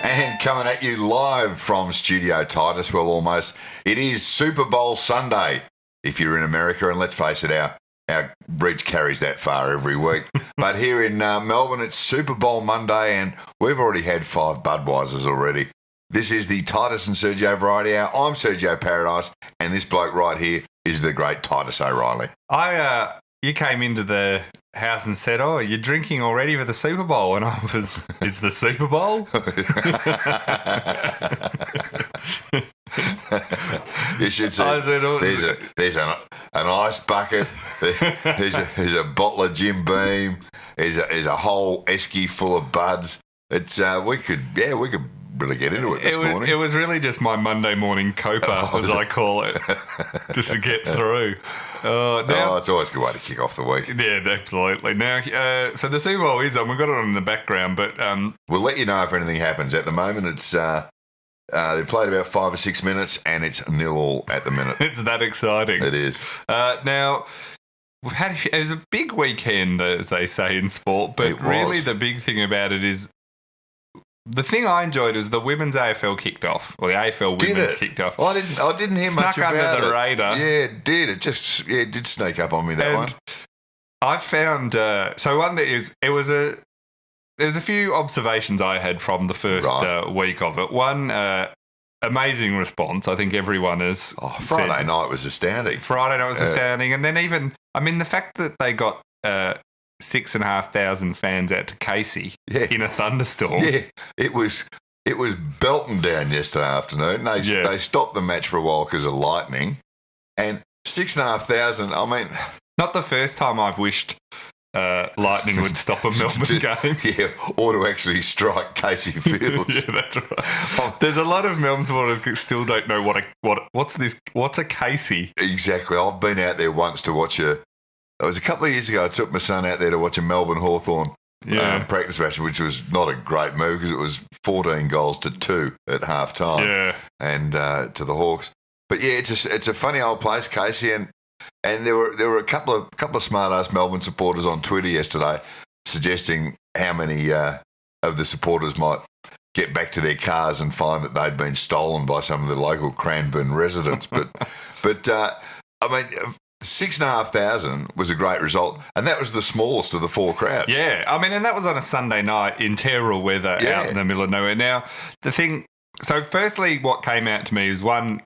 And coming at you live from Studio Titus, well, almost. It is Super Bowl Sunday if you're in America, and let's face it, our reach carries that far every week. But here in Melbourne, it's Super Bowl Monday, and we've already had 5 Budweisers already. This is the Titus and Sergio Variety Hour. I'm Sergio Paradise, and this bloke right here is the great Titus O'Reilly. You came into the house and said, "Oh, you're drinking already for the Super Bowl," and I was, "It's the Super Bowl?" You should say there's an ice bucket, there's a bottle of Jim Beam, there's a whole esky full of buds. It's we could really get into it this morning. It was really just my Monday morning coper, as I call it, just to get through. It's always a good way to kick off the week. Yeah, absolutely. Now, so the Super Bowl is on. We've got it on in the background, but we'll let you know if anything happens. At the moment, it's they played about 5 or 6 minutes, and it's 0-0 at the minute. It's that exciting. It is. Now, it was a big weekend, as they say in sport, but really the big thing about it is, the thing I enjoyed was the women's AFL kicked off, or the AFL Women's kicked off. I didn't hear much about it. Snuck under the radar. Yeah, it did. It did sneak up on me, that one. I found so one that is there's a few observations I had from the first week of it. One, amazing response. I think everyone is. Friday night was astounding. Astounding, and then the fact that they got 6,500 fans out to Casey in a thunderstorm. Yeah, it was belting down yesterday afternoon. They stopped the match for a while because of lightning, and 6,500. I mean, not the first time I've wished lightning would stop a Melbourne game. Yeah, or to actually strike Casey Fields. Yeah, that's right. There's a lot of Melbourne supporters that still don't know what's a Casey. Exactly. I've been out there once to watch it was a couple of years ago. I took my son out there to watch a Melbourne Hawthorn practice match, which was not a great move because it was 14 goals to 2 at half time, and to the Hawks. But yeah, it's a funny old place, Casey, and there were a couple of smart ass Melbourne supporters on Twitter yesterday suggesting how many of the supporters might get back to their cars and find that they'd been stolen by some of the local Cranbourne residents. But 6,500 was a great result, and that was the smallest of the 4 crowds. Yeah, and that was on a Sunday night in terrible weather out in the middle of nowhere. Now, so firstly, what came out to me is one,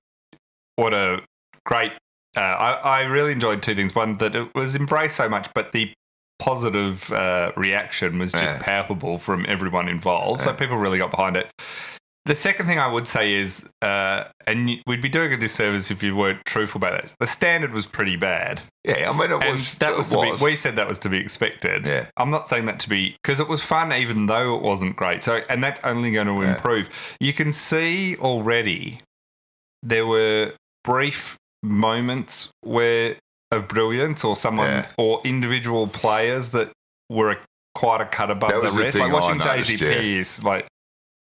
what a great, I really enjoyed 2 things. One, that it was embraced so much, but the positive reaction was just palpable from everyone involved, so people really got behind it. The second thing I would say is, and we'd be doing a disservice if you weren't truthful about it, the standard was pretty bad. Yeah, we said that was to be expected. Yeah. I'm not saying that to be, because it was fun even though it wasn't great. So, and that's only going to improve. You can see already there were brief moments of brilliance, or someone or individual players that were quite a cut above the rest. Like watching Daisy Pearce,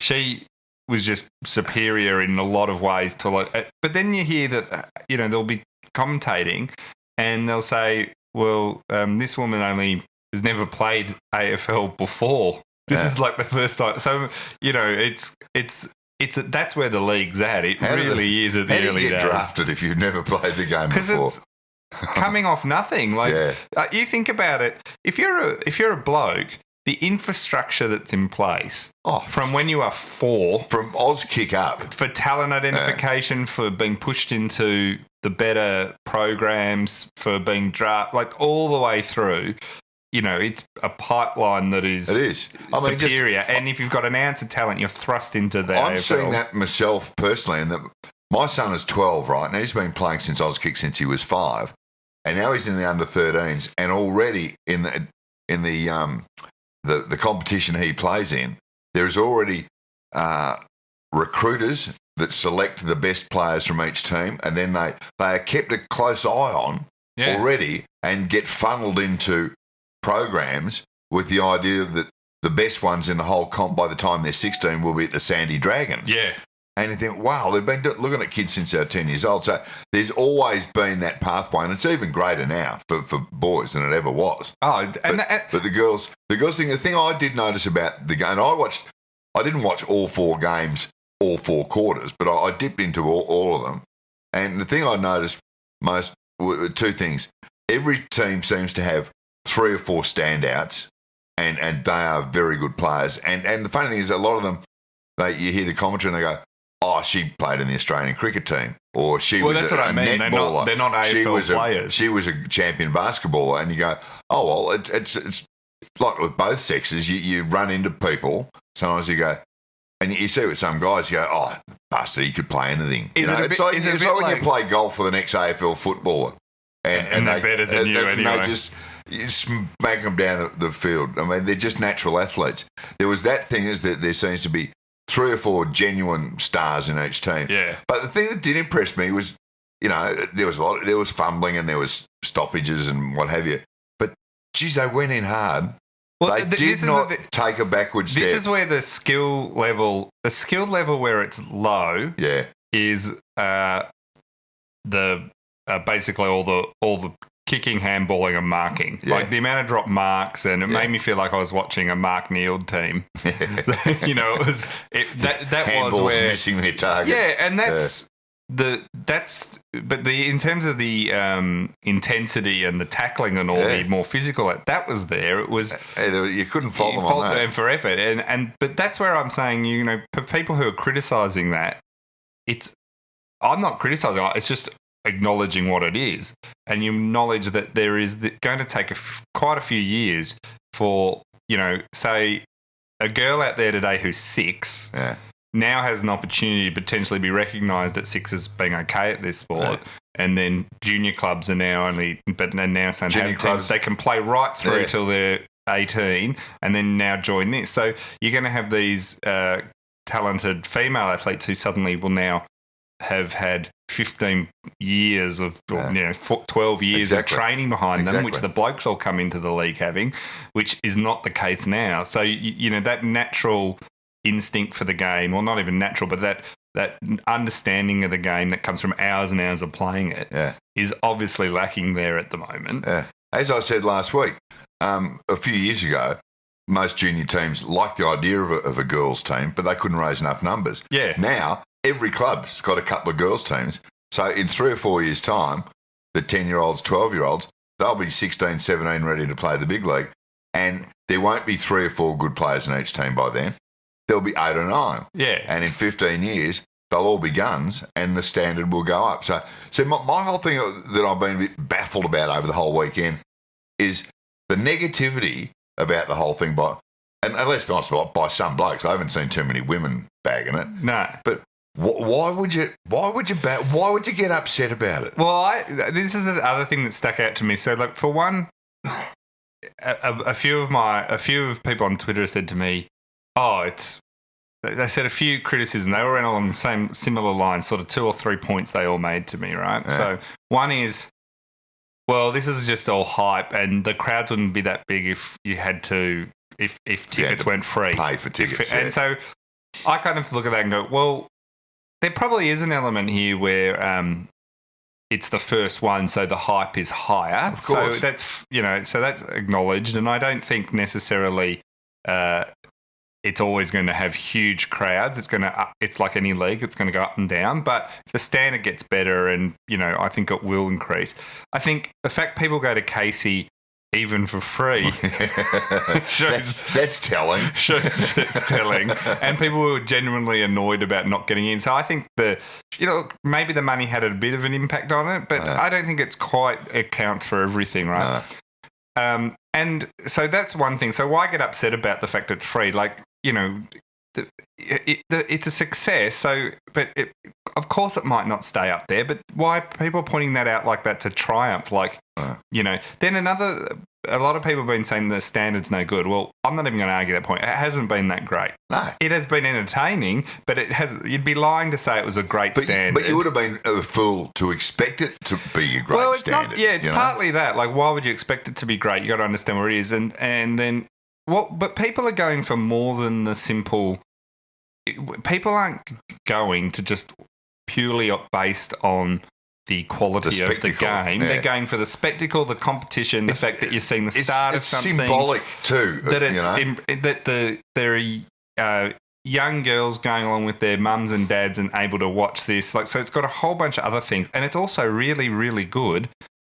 she was just superior in a lot of ways but then you hear that they'll be commentating and they'll say, well, this woman has never played AFL before. This is like the first time. So it's that's where the league's at. It really is at the early days. How do you get drafted if you've never played the game before? Because it's coming off nothing. You think about it. If you're a bloke, the infrastructure that's in place from when you are 4, from Oz kick up, for talent identification, for being pushed into the better programs, for being drafted, all the way through, it's a pipeline that is superior. And if you've got an ounce of talent, you're thrust into the I'm AFL. seeing that myself personally, and that my son is 12, right, and he's been playing since Oz kick since he was 5, and now he's in the under 13s, and already in the competition he plays in, there's already recruiters that select the best players from each team, and then they are kept a close eye on already and get funneled into programs with the idea that the best ones in the whole comp by the time they're 16 will be at the Sandy Dragons. Yeah. And you think, wow, they've been looking at kids since they're 10 years old. So there's always been that pathway, and it's even greater now for boys than it ever was. Oh, but the girls thing, the thing I did notice about the game, I watched I didn't watch all 4 games, all 4 quarters, but I dipped into all of them. And the thing I noticed most were 2 things. Every team seems to have 3 or 4 standouts, and they are very good players. And the funny thing is, a lot of them, you hear the commentary and they go, "Oh, she played in the Australian cricket team," or "She was that's what I mean. netballer. They're not AFL players. She was a champion basketballer," and you go, "Oh well, it's like with both sexes. You run into people. Sometimes you go." And you see with some guys, you go, "Oh, bastard, he could play anything." It's like when you play golf for the next AFL footballer. And they're better than you anyway. They just smack them down the field. I mean, they're just natural athletes. There was that thing is that there seems to be 3 or 4 genuine stars in each team. Yeah. But the thing that did impress me was, there was fumbling and there was stoppages and what have you. But, geez, they went in hard. Well, they did not take a backward step. This is where the skill level where it's low is basically all the kicking, handballing, and marking. Yeah. Like the amount of drop marks, and it made me feel like I was watching a Mark Neild team. It was that handballs was where missing their targets. Yeah, and in terms of the intensity and the tackling and all the more physical, that was there. It was you couldn't fault them on that. And for effort, but that's where I'm saying, for people who are criticising that, I'm not criticising it. It's just acknowledging what it is, and you acknowledge that there is going to take quite a few years for say a girl out there today who's 6. Yeah. Now has an opportunity to potentially be recognised at 6 as being okay at this sport, and then junior clubs are now saying junior clubs they can play right through till they're 18, and then now join this. So you're going to have these talented female athletes who suddenly will now have had 15 years of 12 years of training behind them, which the blokes all come into the league having, which is not the case now. So that natural instinct for the game, or not even natural, but that understanding of the game that comes from hours and hours of playing it is obviously lacking there at the moment. Yeah. As I said last week, a few years ago, most junior teams liked the idea of a girls' team, but they couldn't raise enough numbers. Yeah. Now, every club's got a couple of girls' teams. So in 3 or 4 years' time, the 10-year-olds, 12-year-olds, they'll be 16, 17 ready to play the big league. And there won't be 3 or 4 good players in each team by then. There'll be 8 or 9. Yeah. And in 15 years, they'll all be guns and the standard will go up. So my whole thing that I've been a bit baffled about over the whole weekend is the negativity about the whole thing and let's be honest, by some blokes. I haven't seen too many women bagging it. No. But why would you get upset about it? Well, this is the other thing that stuck out to me. So, like, for one, a few of people on Twitter said to me, they said a few criticisms. They all ran along the same similar lines, sort of 2 or 3 points they all made to me, right? Yeah. So one is, well, this is just all hype, and the crowds wouldn't be that big if you had to, if tickets weren't free. Pay for tickets. And so I kind of look at that and go, well, there probably is an element here where it's the first one, so the hype is higher. Of course. So that's acknowledged, and I don't think necessarily it's always going to have huge crowds. It's like any league; it's going to go up and down. But if the standard gets better, and I think it will increase. I think the fact people go to Casey even for free shows that's telling. Shows it's telling, and people were genuinely annoyed about not getting in. So I think maybe the money had a bit of an impact on it, but I don't think it's quite accounts for everything, right? And so that's one thing. So why get upset about the fact it's free? Like, it's a success. So, but of course it might not stay up there. But why are people pointing that out like that's a triumph? Like, then a lot of people have been saying the standard's no good. Well, I'm not even going to argue that point. It hasn't been that great. No. It has been entertaining, but you'd be lying to say it was a great standard. But you would have been a fool to expect it to be a great standard. It's partly that. Like, why would you expect it to be great? You got to understand what it is. And then but people are going for more than the simple. People aren't going to just purely based on the quality of the game. Yeah. They're going for the spectacle, the competition, the fact that you're seeing the start of something. It's symbolic too. That young girls going along with their mums and dads and able to watch this. Like, so it's got a whole bunch of other things. And it's also really, really good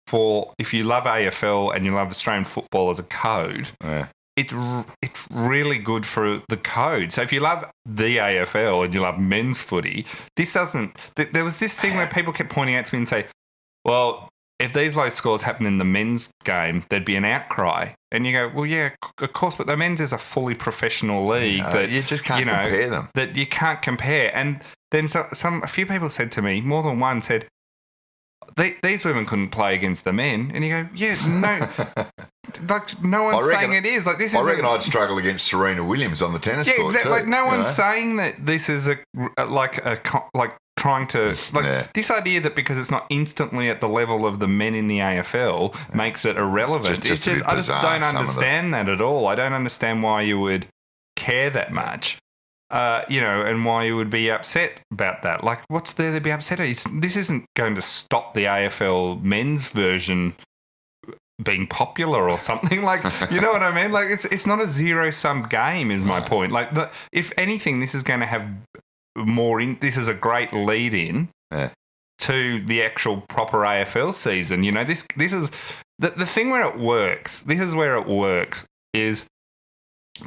for if you love AFL and you love Australian football as a code. Yeah. It's really good for the code. So if you love the AFL and you love men's footy, this doesn't... There was this thing where people kept pointing out to me and say, well, if these low scores happen in the men's game, there'd be an outcry. And you go, well, yeah, of course, but the men's is a fully professional league. That you just can't compare them. That you can't compare. And then a few people said to me, more than one said, these women couldn't play against the men. And you go, yeah, no. Like, no one's saying it is. Like, this is. I reckon I'd struggle against Serena Williams on the tennis court. Yeah, exactly. Too, like, no one's saying that this is trying to this idea that because it's not instantly at the level of the men in the AFL makes it irrelevant. Just I just don't understand that at all. I don't understand why you would care that much. And why you would be upset about that. Like, what's there to be upset at? This isn't going to stop the AFL men's version being popular or something. Like, you know what I mean? Like, it's not a zero-sum game is my point. Like, if anything, this is going to have this is a great lead-in to the actual proper AFL season. You know, this is the thing where it works. This is where it works is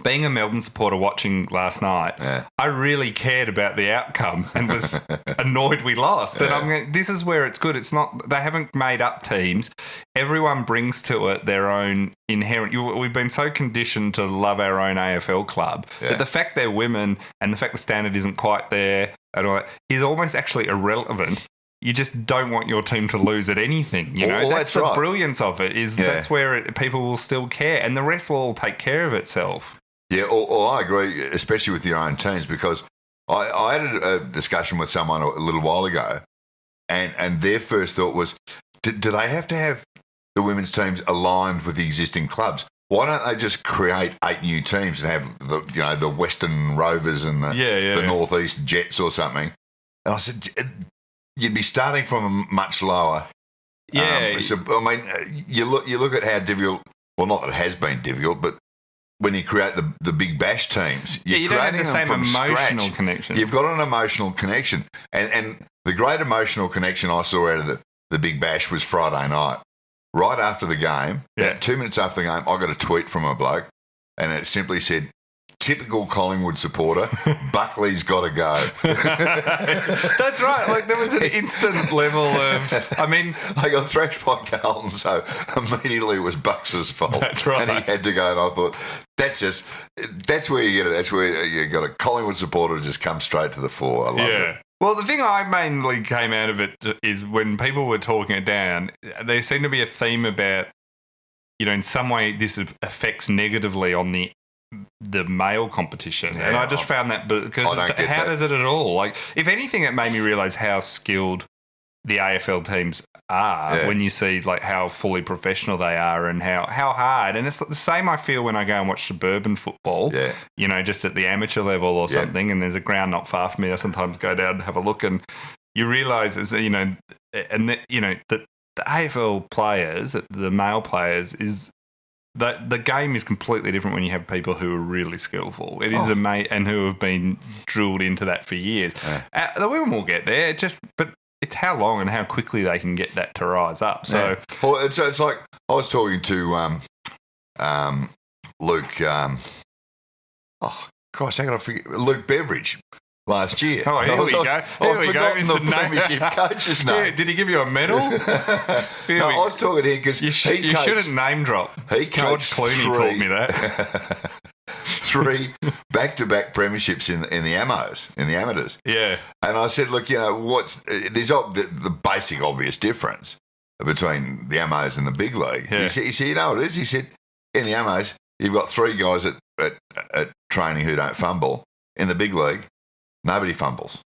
being a Melbourne supporter watching last night, I really cared about the outcome and was annoyed we lost. And I'm going, this is where it's good. It's not, they haven't made up teams. Everyone brings to it their own inherent. We've been so conditioned to love our own AFL club that the fact they're women and the fact the standard isn't quite there and all that is almost actually irrelevant. You just don't want your team to lose at anything. You know, well, that's the brilliance of it. That's where people will still care, and the rest will all take care of itself. Yeah, I agree, especially with your own teams, because I had a discussion with someone a little while ago, and their first thought was, do they have to have the women's teams aligned with the existing clubs? Why don't they just create 8 new teams and have the Western Rovers and the Northeast Jets or something? And I said, you'd be starting from a much lower. Yeah. So I mean, you look at how difficult. Well, not that it has been difficult, but when you create the Big Bash teams, you don't have the same emotional connection. You've got an emotional connection, and the great emotional connection I saw out of the Big Bash was Friday night, right after the game. About 2 minutes after the game, I got a tweet from a bloke, and it simply said, "Typical Collingwood supporter, Buckley's got to go." That's right. Like, there was an instant level of, I mean... They got thrashed by Carlton, so immediately it was Bucks' fault. That's right. And he had to go, and I thought, that's where you get it. That's where you got a Collingwood supporter just come straight to the fore. I love it. Well, the thing I mainly came out of it is when people were talking it down, there seemed to be a theme about, in some way this affects negatively on the male competition, and I just found that because how does it at all? Like, if anything, it made me realise how skilled the AFL teams are when you see like how fully professional they are and how hard. And it's the same I feel when I go and watch suburban football. Just at the amateur level or something. And there's a ground not far from me. I sometimes go down and have a look, and you realise that the AFL players, the male players, is. The game is completely different when you have people who are really skillful. It is and who have been drilled into that for years. The women will get there, but it's how long and how quickly they can get that to rise up. So, well, it's like I was talking to Luke. Christ, how can I forget Luke Beveridge? Last year. Oh, here we go. Here we go. The Premiership coach's name. Yeah, did he give you a medal? I was talking to him because you shouldn't name drop. George Clooney taught me that. 3 back-to-back premierships in the amateurs. Yeah. And I said, look, there's the basic obvious difference between the Amos and the big league. Yeah. He said, you know what it is? He said, in the Amos, you've got 3 guys at training who don't fumble. In the big league, nobody fumbles.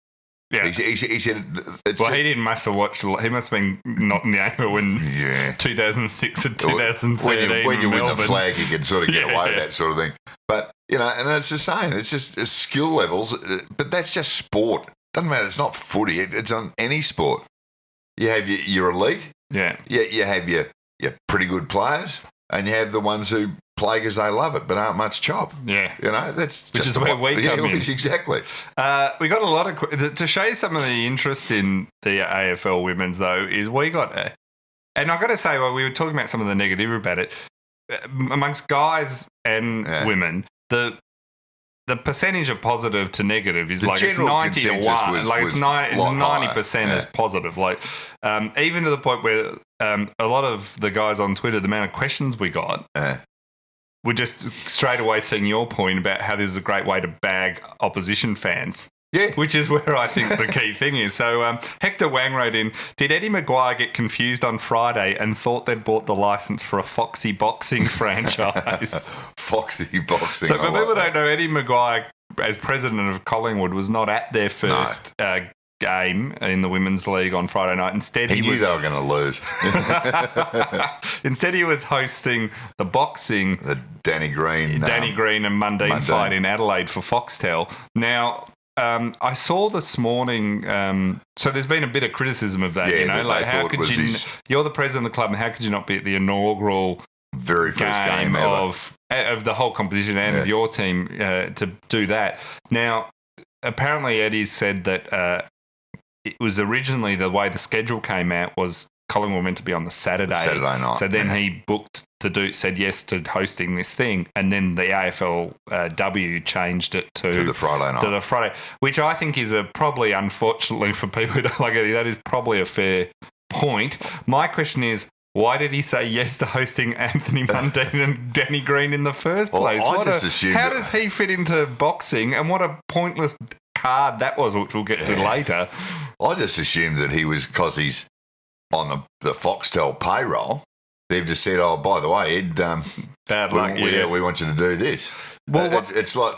Yeah. He said... he must have watched... He must have been not in the AFL when 2006 and 2013 when you win Melbourne. the flag, you can sort of get away with that sort of thing. But, and it's the same. It's just skill levels. But that's just sport. Doesn't matter. It's not footy. It's on any sport. You have your elite. Yeah. You have your pretty good players. And you have the ones who play as they love it, but aren't much chop. Yeah. That's which is where we come in. Exactly. We got a lot of... To show you some of the interest in the AFL Women's, though, is we got... and I've got to say, we were talking about some of the negative about it. Amongst guys and women, the percentage of positive to negative is like it's 90 to 1. It's 90% is positive. Like, even to the point where a lot of the guys on Twitter, the amount of questions we got, were just straight away seeing your point about how this is a great way to bag opposition fans. Yeah. Which is where I think the key thing is. So Hector Wang wrote in, did Eddie Maguire get confused on Friday and thought they'd bought the licence for a Foxy Boxing franchise? Foxy Boxing. So for people who don't know, Eddie Maguire, as president of Collingwood, was not at their first game in the Women's League on Friday night. Instead, he knew they were going to lose. Instead, he was hosting the boxing. The Danny Green and Mundine fight in Adelaide for Foxtel. Now... I saw this morning, so there's been a bit of criticism of that, like how could you're the president of the club and how could you not be at the inaugural very first game of the whole competition and of your team to do that. Now, apparently Eddie said that it was originally the way the schedule came out was Collingwood were meant to be on the Saturday night. So then he said yes to hosting this thing, and then the AFLW changed it to the Friday night. To the Friday, which I think is probably, unfortunately for people who don't like it, that is probably a fair point. My question is, why did he say yes to hosting Anthony Mundine and Danny Green in the first place? Well, how does he fit into boxing, and what a pointless card that was, which we'll get to later. I just assumed that he was, because he's on the Foxtel payroll, they've just said, oh, by the way, Ed, bad luck, we want you to do this. Well, it's like,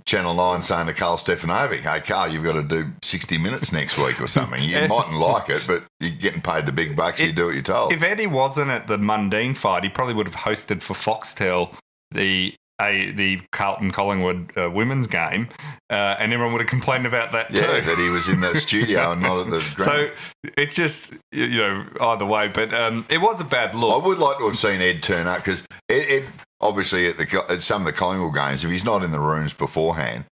Channel 9 saying to Carl Stefanovic, hey, Carl, you've got to do 60 minutes next week or something. You mightn't like it, but you're getting paid the big bucks, you do what you're told. If Eddie wasn't at the Mundine fight, he probably would have hosted for Foxtel the Carlton Collingwood women's game, and everyone would have complained about that too. Yeah, that he was in the studio and not at the ground. So it's just, either way, but it was a bad look. I would like to have seen Ed turn up, because Ed obviously at some of the Collingwood games, if he's not in the rooms beforehand,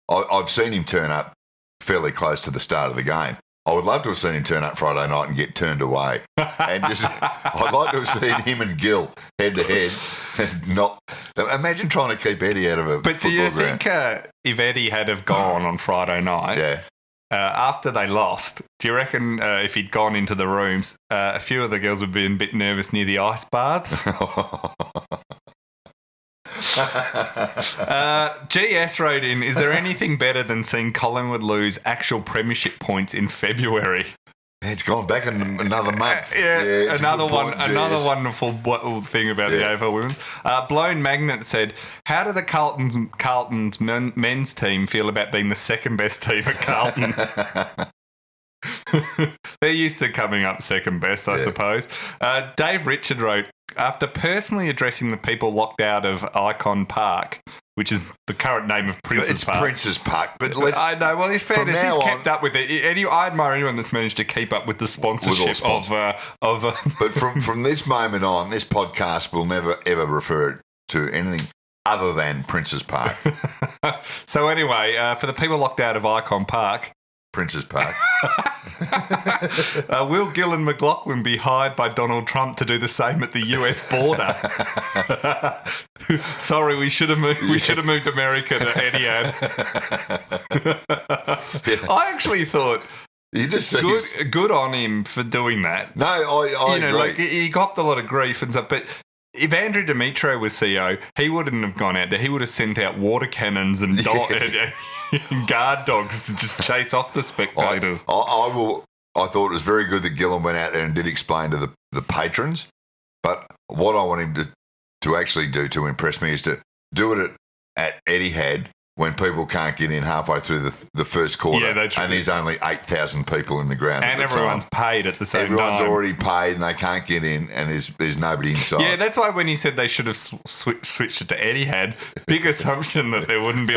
I've seen him turn up fairly close to the start of the game. I would love to have seen him turn up Friday night and get turned away. And I'd like to have seen him and Gill head to head. And not imagine trying to keep Eddie out of a But do you think if Eddie had have gone on Friday night, after they lost, do you reckon if he'd gone into the rooms, a few of the girls would be a bit nervous near the ice baths? GS wrote in, is there anything better than seeing Collingwood lose actual premiership points in February? It's gone back in another month. Another wonderful thing about the AFL Women. Blown Magnet said, how do the Carlton's men's team feel about being the second best team at Carlton? They're used to coming up second best, I suppose. Dave Richard wrote, after personally addressing the people locked out of Icon Park, which is the current name of Prince's Park. It's Prince's Park, but I know. Well, in fairness, he's kept up with it. I admire anyone that's managed to keep up with the sponsorship of. But from this moment on, this podcast will never ever refer to anything other than Prince's Park. So anyway, for the people locked out of Icon Park. Prince's Park. Will Gill and McLaughlin be hired by Donald Trump to do the same at the US border? Sorry, we should have moved. We should have moved America to Etihad. I actually thought good on him for doing that. No, I agree. Like he got a lot of grief and stuff, but. If Andrew Demetrio was CEO, he wouldn't have gone out there. He would have sent out water cannons and guard dogs to just chase off the spectators. I thought it was very good that Gillen went out there and did explain to the patrons. But what I want him to actually do to impress me is to do it at Etihad when people can't get in halfway through the first quarter, and there's only 8,000 people in the ground, and everyone's paid at the same Everyone's time. already paid, and they can't get in, and there's nobody inside. Yeah, that's why when he said they should have switched it to Etihad, big assumption that there wouldn't be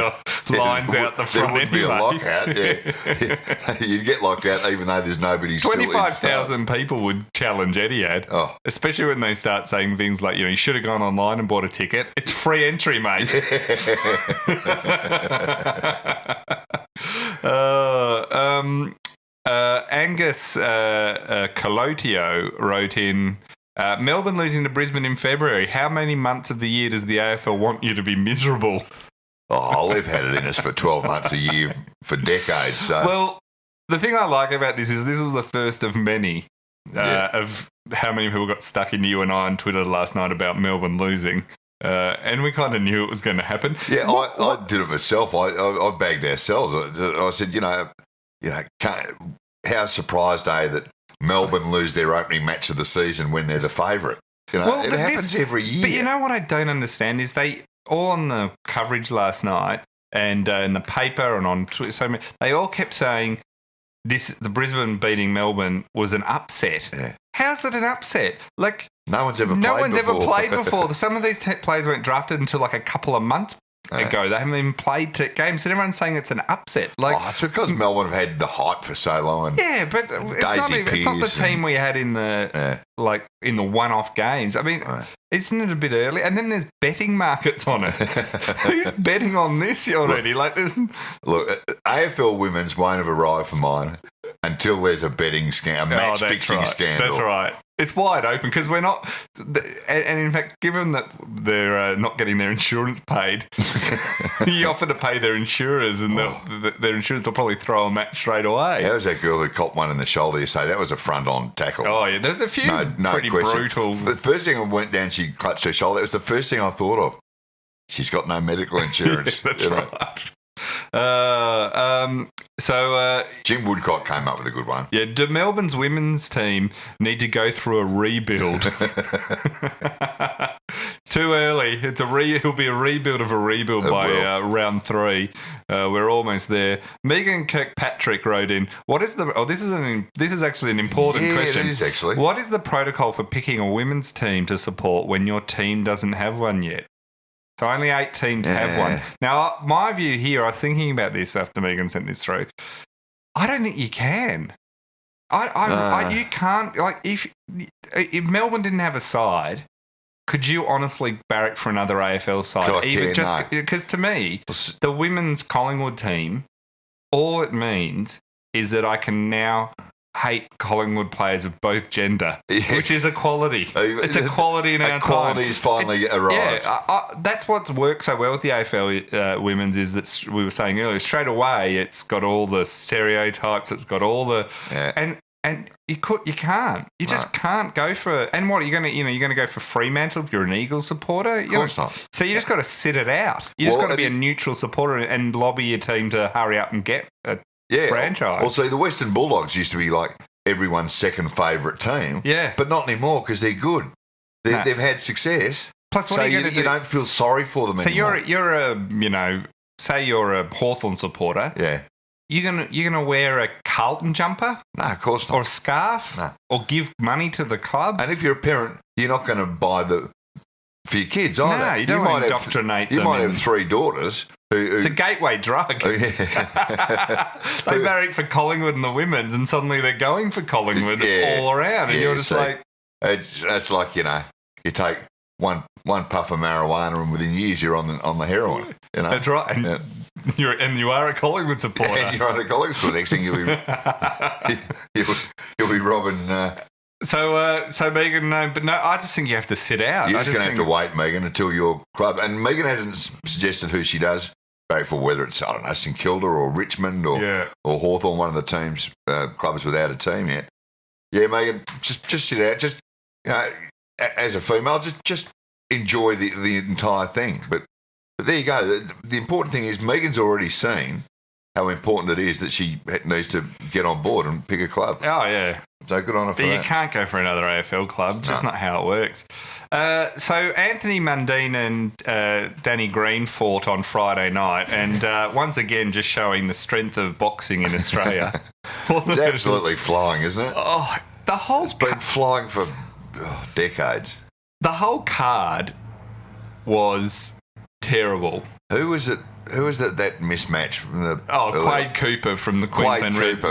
lines out the front. There wouldn't be a lockout. Yeah, you'd get locked out even though there's nobody. 25,000 people would challenge Etihad, especially when they start saying things like, you should have gone online and bought a ticket. It's free entry, mate. Angus Colotio wrote in, Melbourne losing to Brisbane in February. How many months of the year does the AFL want you to be miserable? Oh, they've had it in us for 12 months a year for decades. So. Well, the thing I like about this is this was the first of many of how many people got stuck into you and I on Twitter last night about Melbourne losing. And we kind of knew it was going to happen. Yeah, I did it myself. I bagged ourselves. I said, how surprised are you that Melbourne lose their opening match of the season when they're the favourite? It happens every year. But you know what I don't understand is they all on the coverage last night and in the paper and on Twitter, they all kept saying the Brisbane beating Melbourne was an upset. Yeah. How's it an upset? Like no one's ever played before. Some of these players weren't drafted until like a couple of months ago. They haven't even played games, and everyone's saying it's an upset. It's because Melbourne have had the hype for so long. Yeah, but it's not the team we had in the in the one-off games. I mean, isn't it a bit early? And then there's betting markets on it. Who's betting on this already? Look, AFL Women's won't have arrived for mine until there's a betting scandal, a match-fixing scandal. That's right. It's wide open because we're not, and in fact, given that they're not getting their insurance paid, you offer to pay their insurers, and their insurers will probably throw a match straight away. How was that girl who copped one in the shoulder? You say that was a front-on tackle. Oh yeah, there's a few pretty brutal. The first thing I went down, she clutched her shoulder. That was the first thing I thought of. She's got no medical insurance. That's right. Jim Woodcock came up with a good one. Yeah, do Melbourne's women's team need to go through a rebuild? Too early. It'll be a rebuild of a rebuild by round 3. We're almost there. Megan Kirkpatrick wrote in, "What is the? Oh, this is actually an important question. It is actually. What is the protocol for picking a women's team to support when your team doesn't have one yet?" So only 8 teams have one. Now, my view here, I'm thinking about this after Megan sent this through. I don't think you can. You can't. Like, if Melbourne didn't have a side, could you honestly barrack for another AFL side? Because to me, the women's Collingwood team, all it means is that I can now hate Collingwood players of both gender, which is equality. It's equality in our time. Equality's finally arrived. Yeah, that's what's worked so well with the AFL Women's is that we were saying earlier, straight away it's got all the stereotypes, it's got all the and you can't. You just can't go for. And what are you going to? You're going to go for Fremantle if you're an Eagles supporter. Of course not. So you just got to sit it out. You just got to be a neutral supporter and lobby your team to hurry up and get a franchise. Well, see, the Western Bulldogs used to be like everyone's second favourite team. Yeah, but not anymore because they're good. They've had success. Plus, what you don't feel sorry for them anymore. So say you're a Hawthorn supporter. Yeah. You're gonna wear a Carlton jumper? No, of course not. Or a scarf? No. Or give money to the club? And if you're a parent, you're not going to buy for your kids either. No, you don't want to indoctrinate them. You might have 3 daughters. It's a gateway drug. Oh, yeah. They barrack for Collingwood and the women's, and suddenly they're going for Collingwood all around, and you're just like... It's like, you take one puff of marijuana, and within years you're on the heroin. That's right. And you are a Collingwood supporter. And you're on a Collingwood supporter. Next thing you'll be robbing... So Megan, I just think you have to sit out. You're just going to have to wait, Megan, until your club... And Megan hasn't suggested who she does vote for, whether it's, I don't know, St Kilda or Richmond or Hawthorn, one of the teams, clubs without a team yet. Yeah, Megan, just sit out. Just, as a female, just enjoy the entire thing. But there you go. The important thing is Megan's already seen how important it is that she needs to get on board and pick a club. Oh, yeah. So good on her for but that. You can't go for another AFL club. Just not how it works. So Anthony Mundine and Danny Green fought on Friday night, and once again just showing the strength of boxing in Australia. It's absolutely flying, isn't it? Oh, it's been flying for decades. The whole card was terrible. Who was it? Who was that mismatch from the? Quade Cooper from the Queensland Red,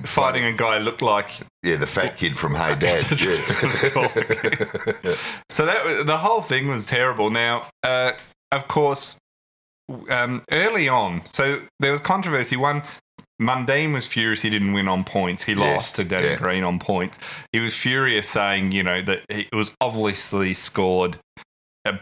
fighting a guy who looked like the fat kid from Hey Dad. So the whole thing was terrible. Now, of course, early on, so there was controversy. One, Mundine was furious he didn't win on points. He lost to Danny Green on points. He was furious, saying that it was obviously scored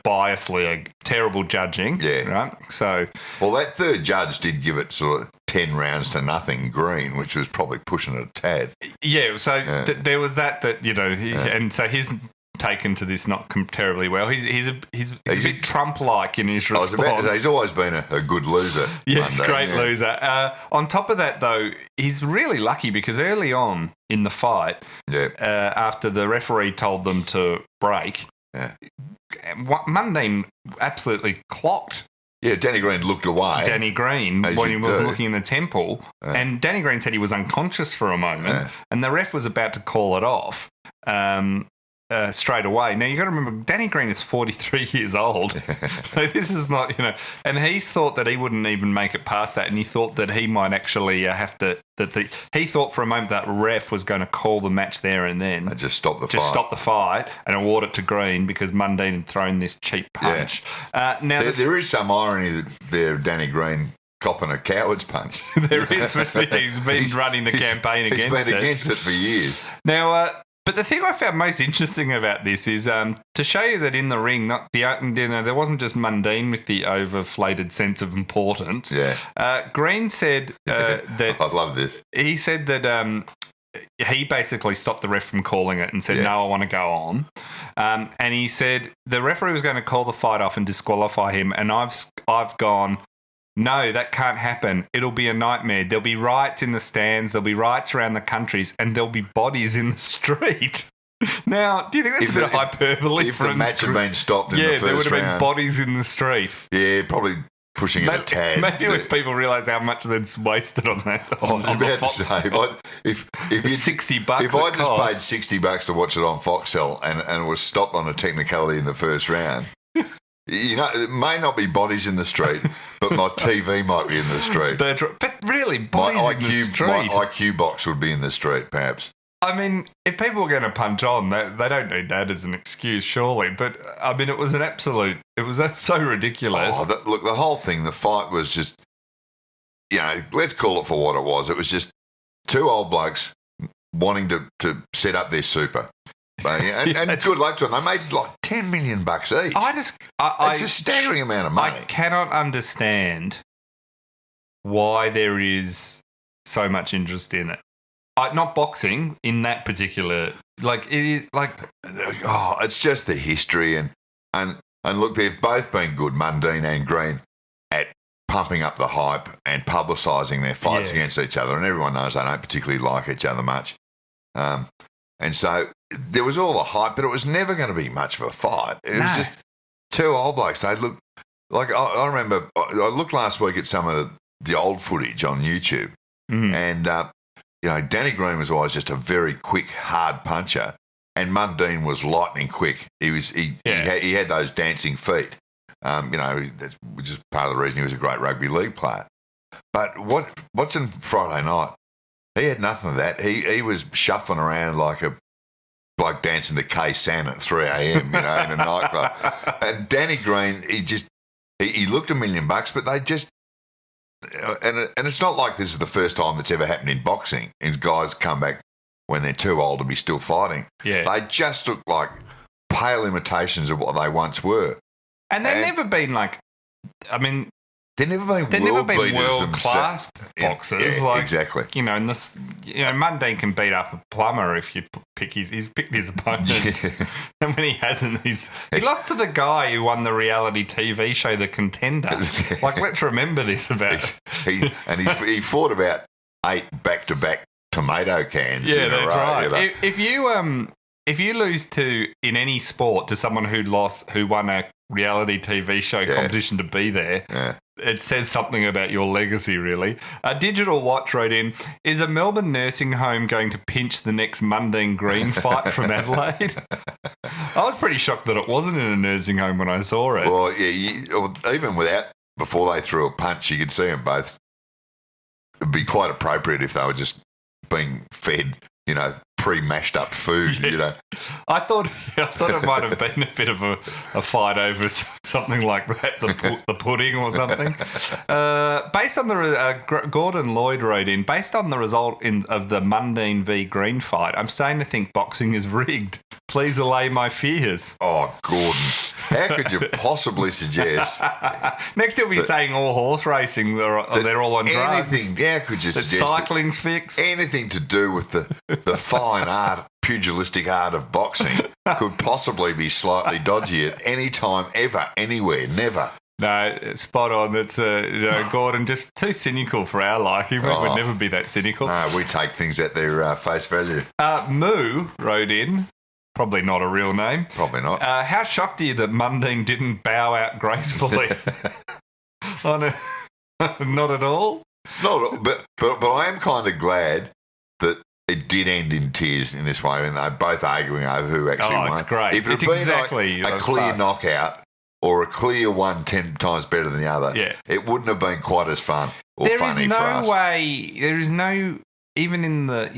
biasly, terrible judging. Yeah. Right. So. Well, that third judge did give it sort of 10 rounds to nothing Green, which was probably pushing it a tad. Yeah. So there was that and so he's taken to this not terribly well. He's a bit Trump-like in his response. He's always been a good loser. Great loser. On top of that, though, he's really lucky because early on in the fight, after the referee told them to break. Yeah. Mundine absolutely clocked. Yeah, Danny Green looked away. Danny Green when he was looking in the temple, and Danny Green said he was unconscious for a moment, and the ref was about to call it off straight away. Now you got to remember, Danny Green is 43 years old, so this is not and he's thought that he wouldn't even make it past that, and he thought that he might actually have to. He thought for a moment that ref was going to call the match there and then. And just stop the fight and award it to Green because Mundine had thrown this cheap punch. Yeah. Now there is some irony there, Danny Green copping a coward's punch. There is. He's been running the campaign against it. He's been against it for years. Now, but the thing I found most interesting about this is to show you that in the ring, there wasn't just Mundine with the overflated sense of importance. Yeah. Green said that... I love this. He said that he basically stopped the ref from calling it and said, no, I want to go on. And he said the referee was going to call the fight off and disqualify him, and I've gone... No, that can't happen. It'll be a nightmare. There'll be riots in the stands. There'll be riots around the countries, and there'll be bodies in the street. Now, do you think that's a bit of hyperbole? If the match had been stopped in the first round. Yeah, there would have been bodies in the street. Yeah, probably pushing it a tad. Maybe when people realise how much they'd wasted on that. I was about to say, if $60 if I just paid $60 to watch it on Foxtel and it was stopped on a technicality in the first round... it may not be bodies in the street, but my TV might be in the street. But really, bodies in the street. My IQ box would be in the street, perhaps. I mean, if people were going to punch on, they don't need that as an excuse, surely. But, I mean, it was so ridiculous. Look, the whole thing, the fight was just, let's call it for what it was. It was just two old blokes wanting to set up their super. And good luck to them. They made like $10 million each. It's a staggering amount of money. I cannot understand why there is so much interest in it. Not boxing in that particular. Like it is like. It's just the history and look, they've both been good, Mundine and Green, at pumping up the hype and publicising their fights against each other. And everyone knows they don't particularly like each other much. And so there was all the hype, but it was never going to be much of a fight. It was just two old blokes. They looked like I remember. I looked last week at some of the old footage on YouTube, and Danny Green was always just a very quick, hard puncher, and Mundine was lightning quick. He had those dancing feet, which is part of the reason he was a great rugby league player. But watching Friday night, he had nothing of that. He was shuffling around like a bloke dancing to K-San at 3 a.m. in a nightclub. And Danny Green, he looked $1 million, but they just and it's not like this is the first time it's ever happened in boxing. Is guys come back when they're too old to be still fighting. Yeah, they just look like pale imitations of what they once were. And they've never been like. I mean, They've never been world class boxers. Yeah, like, exactly. And this, Mundine can beat up a plumber if you pick he's picked his opponents. Yeah. And when he hasn't, he lost to the guy who won the reality TV show The Contender. Like, let's remember this about he fought about 8 back-to-back tomato cans yeah, in a row. Right. If you lose in any sport to someone who won a reality TV show competition to be there, it says something about your legacy, really. A Digital Watch wrote in, is a Melbourne nursing home going to pinch the next Mundine-Green fight from Adelaide? I was pretty shocked that it wasn't in a nursing home when I saw it. Well, yeah, even before they threw a punch, you could see them both. It'd be quite appropriate if they were just being fed, pre-mashed up food, I thought it might have been a bit of a fight over something like that, the pudding or something. Based on the Gordon Lloyd wrote in, based on the result of the Mundine v Green fight, I'm starting to think boxing is rigged. Please allay my fears. Oh, Gordon, how could you possibly suggest? Next he'll be saying all horse racing, they're all on drugs. How could you suggest cycling's fixed? Anything to do with the fine art, pugilistic art of boxing could possibly be slightly dodgy at any time, ever, anywhere, never. No, spot on. That's Gordon, just too cynical for our liking. We would never be that cynical. No, we take things at their face value. Moo wrote in, probably not a real name. Probably not. How shocked are you that Mundine didn't bow out gracefully? Oh, no, not at all. But I am kind of glad that it did end in tears in this way, and they're both arguing over who actually won. It's great. If it had been a clear knockout or a clear one 10 times better than the other, it wouldn't have been quite as fun or funny for us. There is no, even in the,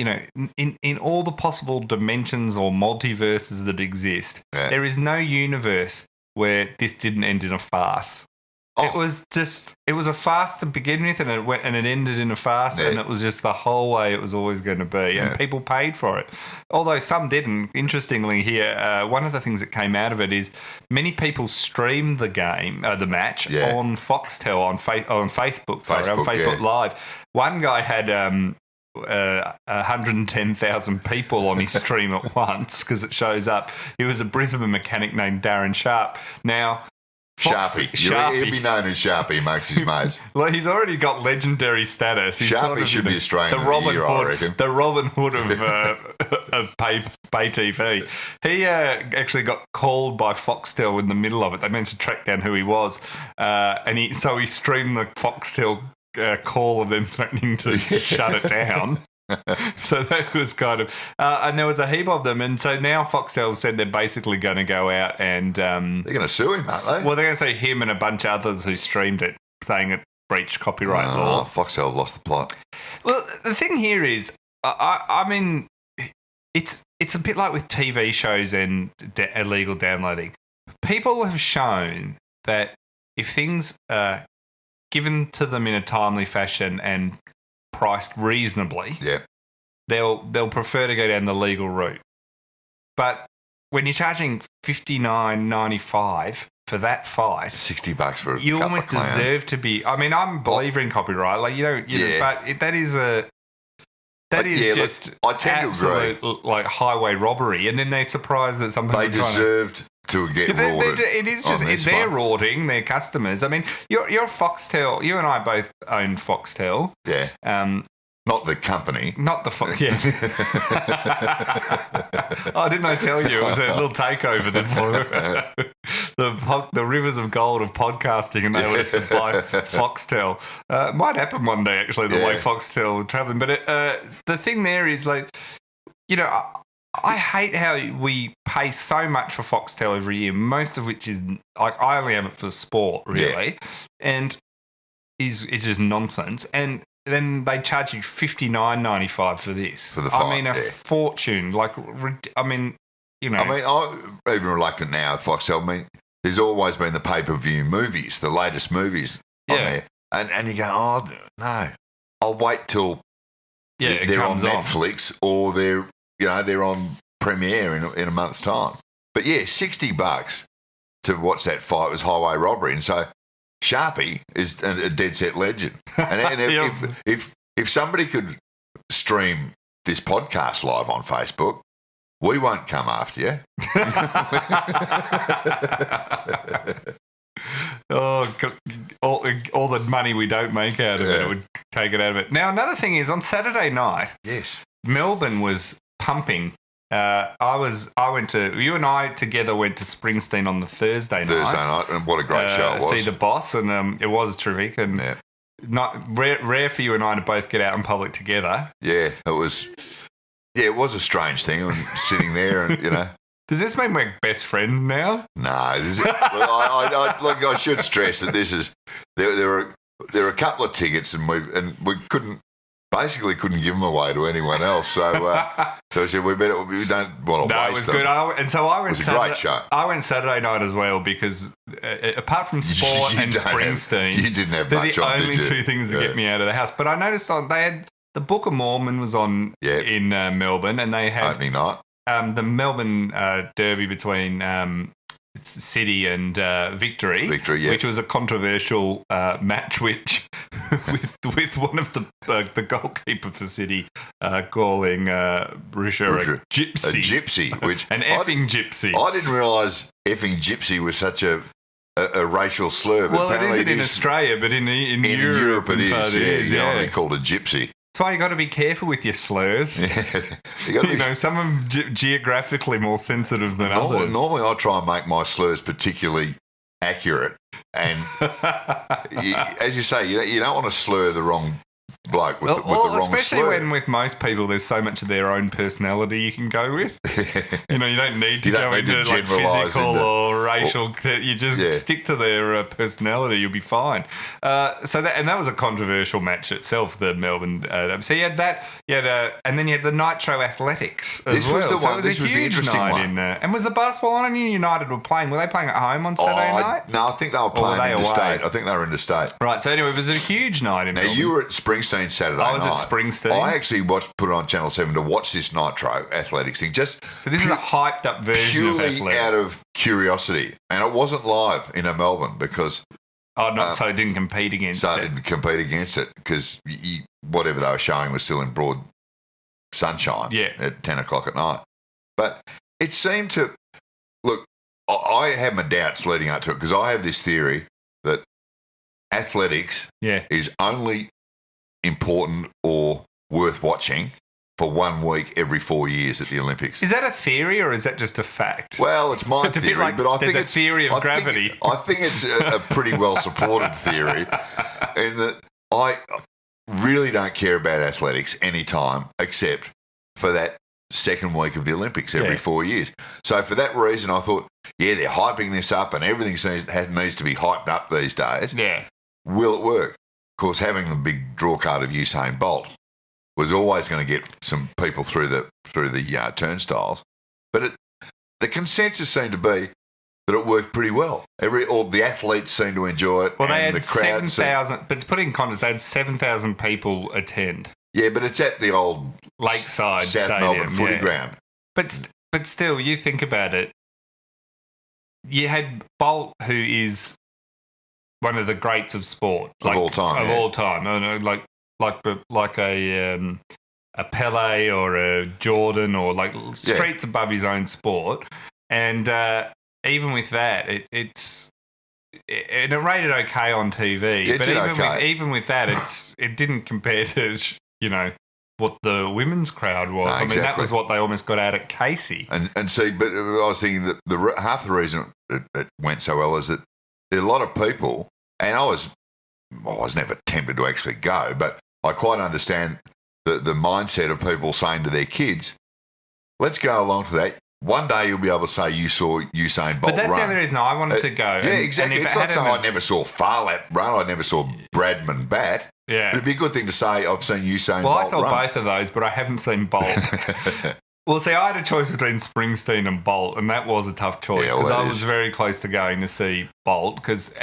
in all the possible dimensions or multiverses that exist, there is no universe where this didn't end in a farce. Oh. It was a farce to begin with, and it ended in a farce, and it was just the whole way it was always going to be, and people paid for it. Although some didn't. Interestingly, here, one of the things that came out of it is many people streamed the match on Foxtel on Facebook Live. One guy had 110,000 people on his stream at once because it shows up. He was a Brisbane mechanic named Darren Sharp. Now, Sharpie. He'll be known as Sharpie amongst his mates. Well, he's already got legendary status. He's Sharpie should be Australian of the year, I reckon. The Robin Hood of pay TV. He actually got called by Foxtel in the middle of it. They meant to track down who he was, and he streamed the Foxtel call of them threatening to shut it down. So that was kind of, and there was a heap of them, and so now Foxtel said they're basically going to go out and they're going to sue him, aren't they? Well, they're going to sue him and a bunch of others who streamed it, saying it breached copyright law. Foxtel lost the plot. Well, the thing here is, I mean, it's a bit like with TV shows and illegal downloading. People have shown that if things are given to them in a timely fashion and priced reasonably, they'll prefer to go down the legal route. But when you're charging $59.95 for that fight, $60 for you almost deserve to be. I mean, I'm a believer in copyright, like but that is just absolute highway robbery. And then they're surprised that something they deserved to get rorted. It is just they're rorting their customers. I mean, you're Foxtel. You and I both own Foxtel. Yeah. Not the company. Not the yeah. Oh, didn't I tell you? It was a little takeover the rivers of gold of podcasting, and they were to buy Foxtel. It might happen one day, actually, the way Foxtel are travelling. But the thing there is, like, I hate how we pay so much for Foxtel every year, most of which is, like, I only have it for sport, really, and is just nonsense. And then they charge you $59.95 for this. For the fight, I mean, a fortune. Like, I mean, I'm even reluctant now with Foxtel. I mean, there's always been the pay-per-view movies, the latest movies on there. And you go, oh, no, I'll wait till they're on Netflix or they're on Premiere in a month's time. But yeah, $60 to watch that fight was highway robbery. And so Sharpie is a dead set legend. And if somebody could stream this podcast live on Facebook, we won't come after you. All the money we don't make out of it would take it out of it. Now, another thing is on Saturday night, yes, Melbourne was pumping. You and I together went to Springsteen on the Thursday night, and what a great show it was. See the boss, and it was terrific, and not rare for you and I to both get out in public together. Yeah, it was. Yeah, it was a strange thing. I'm sitting there, and Does this mean we're best friends now? No, I should stress that this is there are a couple of tickets, and we couldn't give them away to anyone else. So we said we don't want to waste them. No, it was good. I went. It was a great show. I went Saturday night as well because apart from sport and Springsteen, you didn't have much on, they're the only two things that get me out of the house. But I noticed they had the Book of Mormon was on in Melbourne, and they had opening night. The Melbourne derby between City and Victory, which was a controversial match, with one of the goalkeeper for City calling Risher a gypsy, which an effing gypsy. I didn't realise effing gypsy was such a racial slur. Well, it isn't in Australia, but in Europe it is. You know, they called a gypsy. That's why you got to be careful with your slurs. Yeah. Some of them geographically more sensitive than others. Normally, I try and make my slurs particularly accurate, and as you say, you don't want to slur the wrong bloke with the wrong slur. Especially when with most people, there's so much of their own personality you can go with. You don't need to go into like physical or racial. You just stick to their personality. You'll be fine. That was a controversial match itself. The Melbourne. So you had that. And then you had the Nitro Athletics as well. Was the one. So this was the interesting one. And was the basketball on? And United were playing. Were they playing at home on Saturday night? No, I think they were playing interstate. I think they were interstate. Right. So anyway, it was a huge night in Melbourne. You were at Springsteen Saturday night. I was at Springsteen. I actually put it on Channel 7 to watch this Nitro Athletics thing. So this is a hyped up version of athletics. Purely out of curiosity. And it wasn't live in Melbourne because... so it didn't compete against it. So it didn't compete against it because whatever they were showing was still in broad sunshine at 10 o'clock at night. But it seemed to... Look, I had my doubts leading up to it because I have this theory that athletics is only important or worth watching for 1 week every 4 years at the Olympics. Is that a theory or is that just a fact? Well, it's my theory, but I think it's a theory of gravity. I think it's a pretty well supported theory, in that I really don't care about athletics any time except for that second week of the Olympics every 4 years. So for that reason, I thought, they're hyping this up and everything needs to be hyped up these days. Yeah. Will it work? Of course, having the big draw card of Usain Bolt was always going to get some people through the turnstiles. But the consensus seemed to be that it worked pretty well. All the athletes seemed to enjoy it. Well, they had 7,000, but to put it in context, they had 7,000 people attend. Yeah, but it's at the old Lakeside South Stadium, Melbourne footy ground. But still, you think about it. You had Bolt, who is one of the greats of sport, of all time. All time. I know, like a Pele or a Jordan or streets above his own sport. And even with that, it rated okay on TV. But even with that, it didn't compare to what the women's crowd was. No, exactly. That was what they almost got out at Casey. And see, but I was thinking that half the reason it went so well is that there are a lot of people, and I was never tempted to actually go, but I quite understand the mindset of people saying to their kids, let's go along to that. One day you'll be able to say you saw Usain Bolt run. But that's the other reason I wanted to go. Yeah, exactly. It's not saying I never saw Farlap run. I never saw Bradman bat. Yeah. But it'd be a good thing to say I've seen Usain Bolt run. I saw both of those, but I haven't seen Bolt. Well, see, I had a choice between Springsteen and Bolt, and that was a tough choice because I was very close to going to see Bolt. But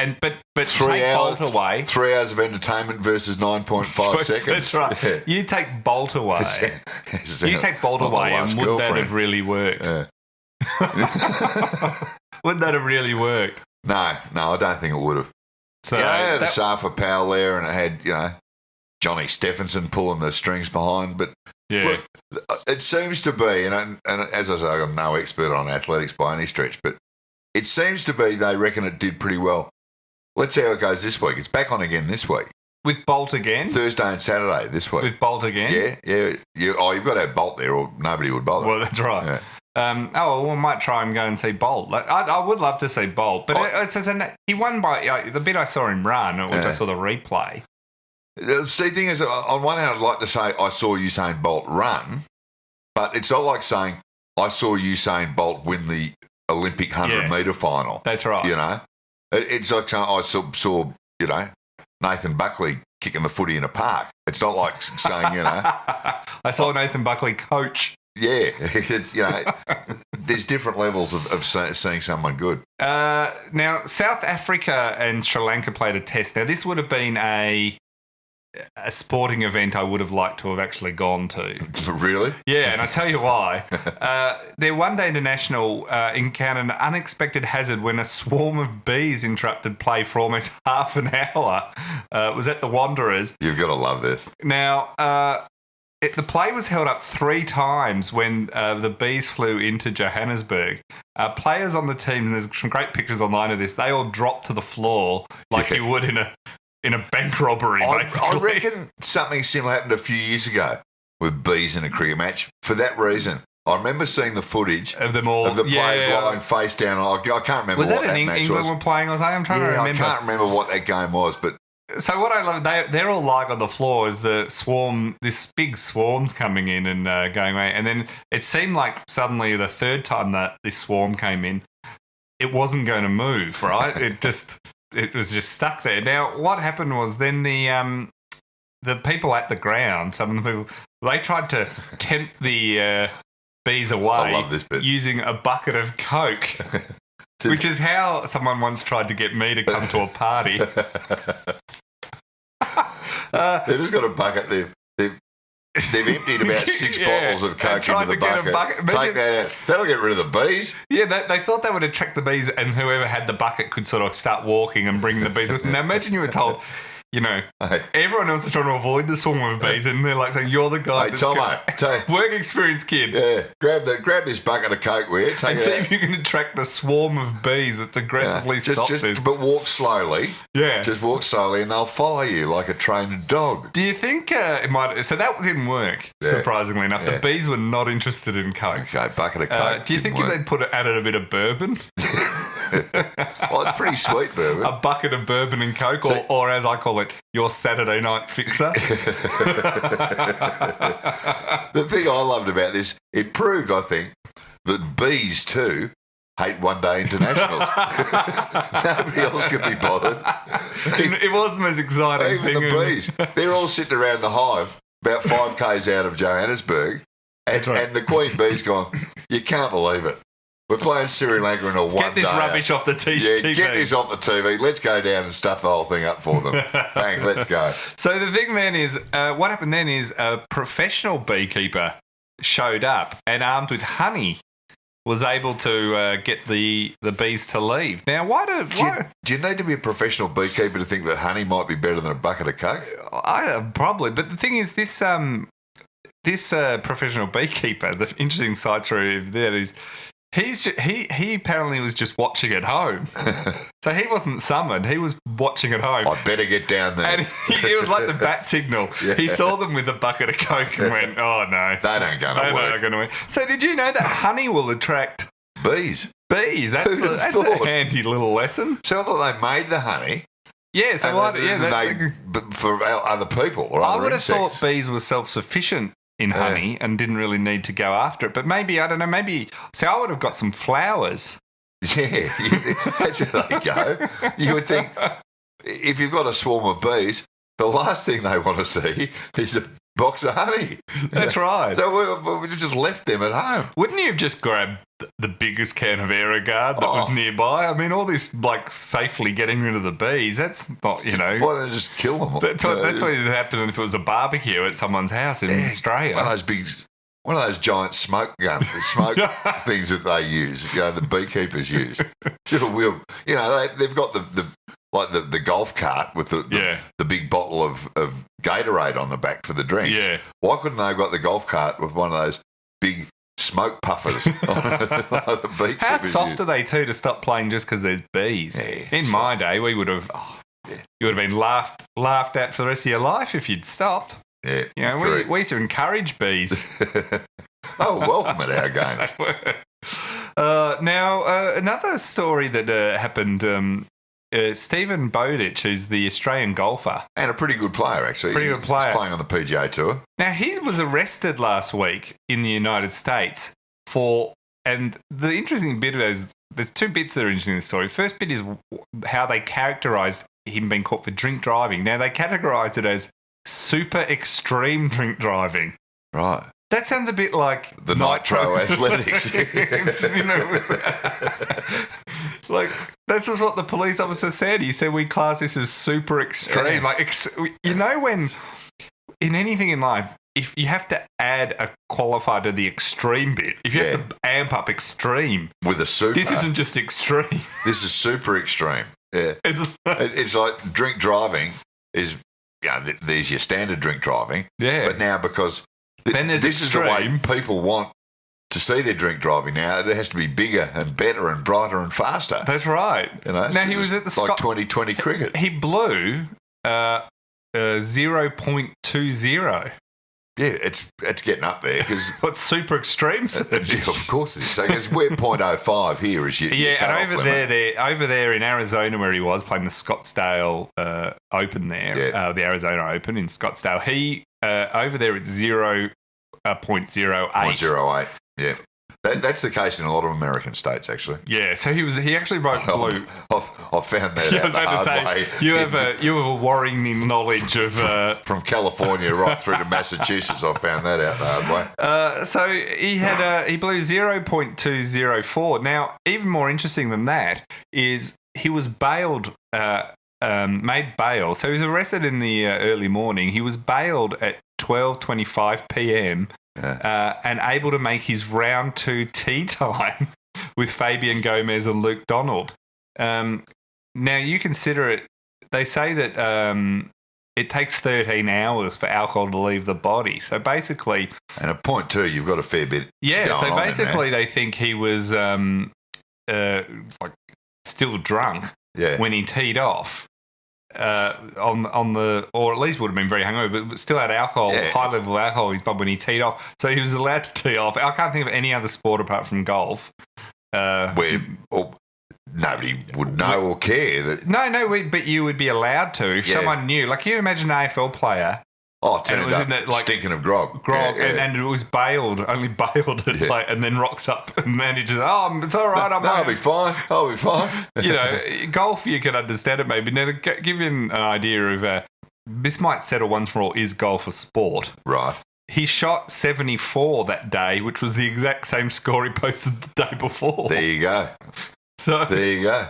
take Bolt away. 3 hours of entertainment versus 9.5 seconds. That's right. Yeah. You take Bolt away. And would that have really worked? Yeah. Would that have really worked? No, I don't think it would have. So it had a Safa Powell there, and it had, Johnny Stephenson pulling the strings behind. But look, it seems to be, and as I say, I'm no expert on athletics by any stretch, but it seems to be they reckon it did pretty well. Let's see how it goes this week. It's back on again this week. With Bolt again? Thursday and Saturday this week. With Bolt again? Yeah. You've got to have Bolt there or nobody would bother. Well, that's right. Yeah. We might try and go and see Bolt. I would love to see Bolt, but he won by the bit I saw him run, which I saw the replay. See, the thing is, on one hand, I'd like to say I saw Usain Bolt run, but it's not like saying I saw Usain Bolt win the Olympic 100-metre final. That's right. It's like saying I saw Nathan Buckley kicking the footy in a park. It's not like saying, I saw Nathan Buckley coach. Yeah, there's different levels of seeing someone good. Now, South Africa and Sri Lanka played a test. Now, this would have been a sporting event I would have liked to have actually gone to. Really? Yeah, and I tell you why. Their one-day international encountered an unexpected hazard when a swarm of bees interrupted play for almost half an hour. It was at the Wanderers. You've got to love this. Now, the play was held up 3 times when the bees flew into Johannesburg. Players on the teams, and there's some great pictures online of this, they all dropped to the floor like you would in a bank robbery, basically. I reckon something similar happened a few years ago with bees in a cricket match. For that reason, I remember seeing the footage of them all, of the players lying face down. I can't remember what that match was. Was that England were playing or something? I'm trying to remember. I can't remember what that game was, but... So what I love, they're all lying on the floor as the swarm, this big swarm's coming in and going away. And then it seemed like suddenly the third time that this swarm came in, it wasn't going to move, right? It was just stuck there. Now, what happened was then the people at the ground, some of the people, they tried to tempt the bees away. I love this bit. Using a bucket of Coke, which is how someone once tried to get me to come to a party. They've just got a bucket. They've emptied about 6 bottles of Coke into the bucket. Take that out. That'll get rid of the bees. Yeah, they thought they would attract the bees, and whoever had the bucket could sort of start walking and bring the bees with them. Now, imagine you were told, everyone else is trying to avoid the swarm of bees, and they're like saying, "You're the guy." Hey, Tomo, work experience kid. Yeah, grab this bucket of Coke with you. And see if you can attract the swarm of bees that's aggressively stop this. But walk slowly. Yeah, just walk slowly, and they'll follow you like a trained dog. Do you think it might? So that didn't work. Yeah. Surprisingly enough, the bees were not interested in Coke. Okay, bucket of Coke. Do you think if they'd added a bit of bourbon? Well, it's pretty sweet bourbon. A bucket of bourbon and Coke, or as I call it, your Saturday night fixer. The thing I loved about this, it proved, I think, that bees too hate one-day internationals. Nobody else could be bothered. It was the most exciting thing. Even the bees. They're all sitting around the hive, about 5 k's out of Johannesburg, and the queen bee's gone, you can't believe it. We're playing Sri Lanka in a one-day. Get this rubbish off the TV. Yeah, get this off the TV. Let's go down and stuff the whole thing up for them. Bang, let's go. So the thing then is, what happened then is a professional beekeeper showed up and armed with honey was able to get the bees to leave. Now, do you need to be a professional beekeeper to think that honey might be better than a bucket of Coke? Probably. But the thing is, this professional beekeeper, the interesting side story of that is, he apparently was just watching at home. So he wasn't summoned. He was watching at home. I'd better get down there. And it was like the bat signal. Yeah. He saw them with a bucket of Coke and went, oh, no. They don't go to work. So did you know that honey will attract... Bees. That's a handy little lesson. So I thought they made the honey. Yeah, so for other people or other I would have insects. thought bees were self-sufficient in honey and didn't really need to go after it. But maybe, I don't know, so I would have got some flowers. Yeah, that's how they go. You would think if you've got a swarm of bees, the last thing they want to see is a box of honey. That's right. So we just left them at home. Wouldn't you have just grabbed the biggest can of Aerogard that was nearby? I mean, all this, safely getting rid of the bees, that's not, Why don't you just kill them? That's what would happen if it was a barbecue at someone's house in Australia. One of those giant smoke things that they use, the beekeepers use. They've got the like the golf cart with the big bottle of Gatorade on the back for the drinks. Yeah. Why couldn't they have got the golf cart with one of those big smoke puffers on the beach? How soft are they too to stop playing just because there's bees? Yeah, in my day, we would have. You would have been laughed at for the rest of your life if you'd stopped. Yeah. You know, we used to encourage bees. Oh, welcome at our games. Now, another story that happened. Stephen Bowditch, who's the Australian golfer. And a pretty good player, actually. Pretty good player. He's playing on the PGA Tour. Now, he was arrested last week in the United States and the interesting bit is, there's two bits that are interesting in the story. The first bit is how they characterised him being caught for drink driving. Now, they categorised it as super extreme drink driving. Right. That sounds a bit like the Nitro Athletics. You know, like, that's just what the police officer said. He said, we class this as super extreme. Yeah. Like, you know, when in anything in life, if you have to add a qualifier to the extreme bit, if you have to amp up extreme. With a super. This isn't just extreme. This is super extreme. Yeah. It's like drink driving is, there's your standard drink driving. Yeah. But now because this is the way people want to see their drink driving now, it has to be bigger and better and brighter and faster. That's right. You know, now, he was at the like 2020 cricket. He blew 0.20. Yeah, it's getting up there because what's super extreme? Yeah, of course it is. So we're 0.05 here is your and over there in Arizona where he was playing the Scottsdale Open there, the Arizona Open in Scottsdale. He over there it's 0.08. 0.08. Yeah. That's the case in a lot of American states, actually. Yeah, so he actually blew. I found that out the hard way. You have a worrying knowledge of from California right through to Massachusetts. I found that out the hard way. So he blew 0.204. Now, even more interesting than that is he was bailed, made bail. So he was arrested in the early morning. He was bailed at 12:25 p.m. And able to make his round 2 tee time with Fabian Gomez and Luke Donald. Now, you consider it, they say that it takes 13 hours for alcohol to leave the body. So basically... And at point 2, you've got a fair bit so basically they think he was like still drunk when he teed off. On the, or at least would have been very hungover, but still had alcohol, high level of alcohol in his blood when he teed off. So he was allowed to tee off. I can't think of any other sport apart from golf where nobody would know or care that. No, but you would be allowed to if someone knew. Like, you imagine an AFL player. Oh, turned up stinking of grog. And it was only bailed at play, and then rocks up and manages, it's all right. I'll be fine. You know, golf, you can understand it maybe. Now, to give you an idea of, this might settle once for all, is golf a sport? Right. He shot 74 that day, which was the exact same score he posted the day before. There you go. So there you go.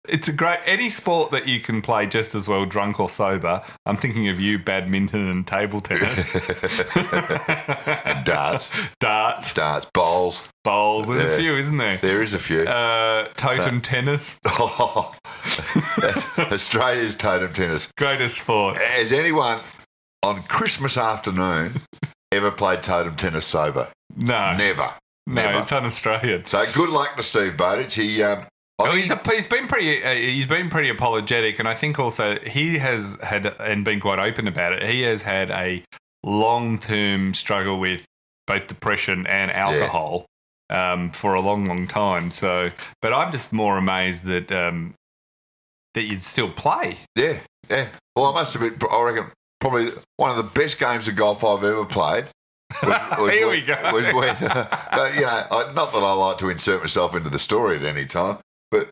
It's a great, any sport that you can play just as well, drunk or sober. I'm thinking of you, badminton and table tennis. And darts. Bowls. There's a few, isn't there? There is a few. Totem tennis. Australia's totem tennis. Greatest sport. Has anyone on Christmas afternoon ever played totem tennis sober? No. Never. No, it's un-Australian. So good luck to Steve Bowditch. He's been pretty apologetic, and I think also he has had, and been quite open about it, he has had a long-term struggle with both depression and alcohol for a long time. So, but I'm just more amazed that that you'd still play. Yeah. Well, I must admit, I reckon probably one of the best games of golf I've ever played. Here we go. Was when, not that I like to insert myself into the story at any time, but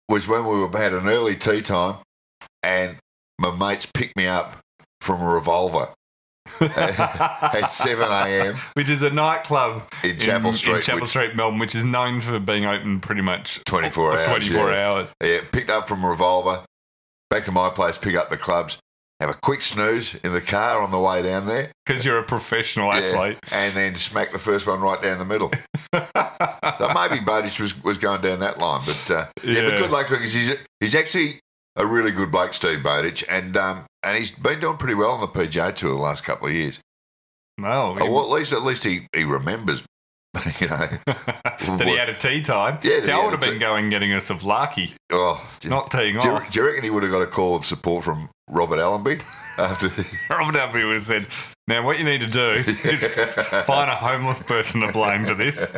was when we had an early tea time and my mates picked me up from a Revolver at 7 a.m. Which is a nightclub in Chapel Street, Melbourne, which is known for being open pretty much 24 hours. 24 hours. Yeah, picked up from a Revolver, back to my place, pick up the clubs, have a quick snooze in the car on the way down there. Because you're a professional athlete. And then smack the first one right down the middle. So maybe Bowditch was going down that line. But but good luck to him because he's actually a really good bloke, Steve Bowditch, and he's been doing pretty well on the PGA Tour the last couple of years. Well, Well, at least he remembers, you know. that he had a tea time. Yeah, see, I would have been getting us a Vlaki. Oh, not teeing off. Do you reckon he would have got a call of support from Robert Allenby? Robert Allenby would have said, now what you need to do is find a homeless person to blame for this.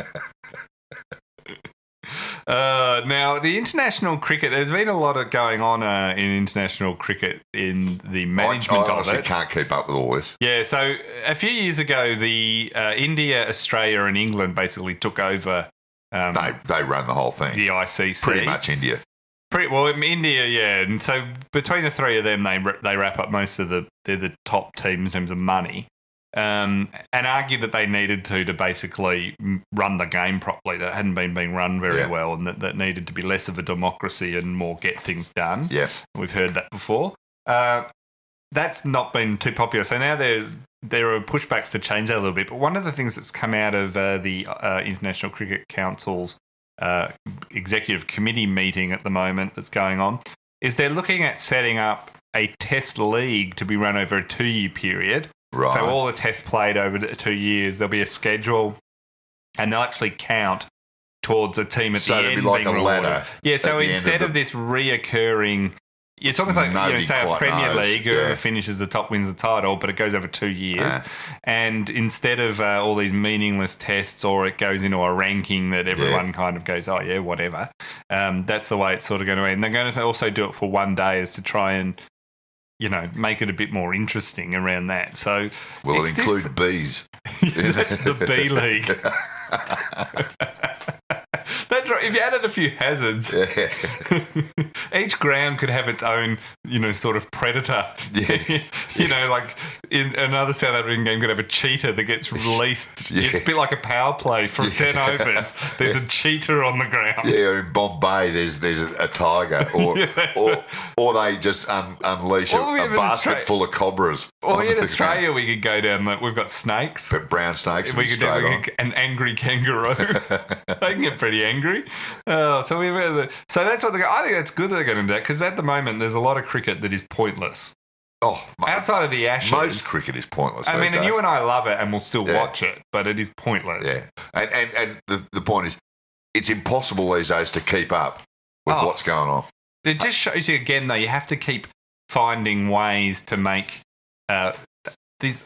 Now, the international cricket, there's been a lot of going on in international cricket in the management I of it. Can't keep up with all this. Yeah, so a few years ago, the India, Australia and England basically took over. They run the whole thing. The ICC. Pretty much India. Well, India, yeah. And so between the three of them, they wrap up most of they're the top team in terms of money. And argued that they needed to basically run the game properly, that it hadn't been being run very well, and that needed to be less of a democracy and more get things done. Yeah. We've heard that before. That's not been too popular. So now there are pushbacks to change that a little bit. But one of the things that's come out of the International Cricket Council's executive committee meeting at the moment that's going on is they're looking at setting up a test league to be run over a 2-year period. Right. So all the tests played over 2 years, there'll be a schedule, and they'll actually count towards a team at the end. So it'll be like a ladder. Yeah, so instead of this reoccurring, it's almost like, say a Premier League, whoever finishes the top wins the title, but it goes over 2 years. And instead of all these meaningless tests, or it goes into a ranking that everyone kind of goes, oh yeah, whatever. That's the way it's sort of going to end. They're going to also do it for 1 day, is to try and make it a bit more interesting around that. So will it include bees? That's the bee league. That's right. If you added a few hazards, each ground could have its own, sort of predator. Yeah. Like in another South African game could have a cheetah that gets released. Yeah. It's a bit like a power play from 10 overs. There's a cheetah on the ground. Yeah, in Bombay there's a tiger, or they just unleash a basket full of cobras. Or in Australia we could go down. We've got snakes, brown snakes. We could do an angry kangaroo. They can get pretty angry. So that's what I think that's good that they're going to do that, because at the moment there's a lot of cricket that is pointless. Oh, outside of the Ashes, most cricket is pointless. I mean, and you and I love it, and we'll still watch it, but it is pointless. Yeah, and the point is, it's impossible these days to keep up with what's going on. It just shows you again, though, you have to keep finding ways to make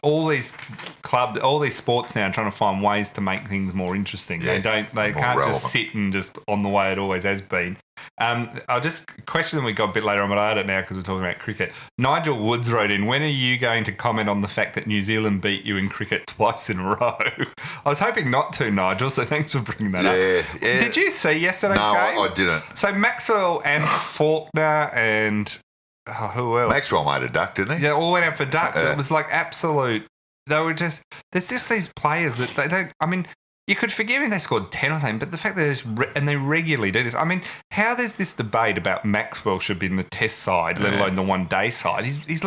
all these clubs, all these sports now, trying to find ways to make things more interesting. They can't relevant. Just sit and just on the way it always has been. I'll just question we got a bit later on, but I had it now because we're talking about cricket. Nigel Woods wrote in, when are you going to comment on the fact that New Zealand beat you in cricket twice in a row? I was hoping not to, Nigel, so thanks for bringing that up. Yeah. Did you see yesterday's game? No, I didn't. So Maxwell and Faulkner and who else? Maxwell made a duck, didn't he? Yeah, all went out for ducks. It was like absolute. They were just. There's just these players that they don't. I mean, you could forgive if they scored 10 or something, but the fact that and they regularly do this. I mean, how there's this debate about Maxwell should be in the Test side, let alone the 1 day side. He's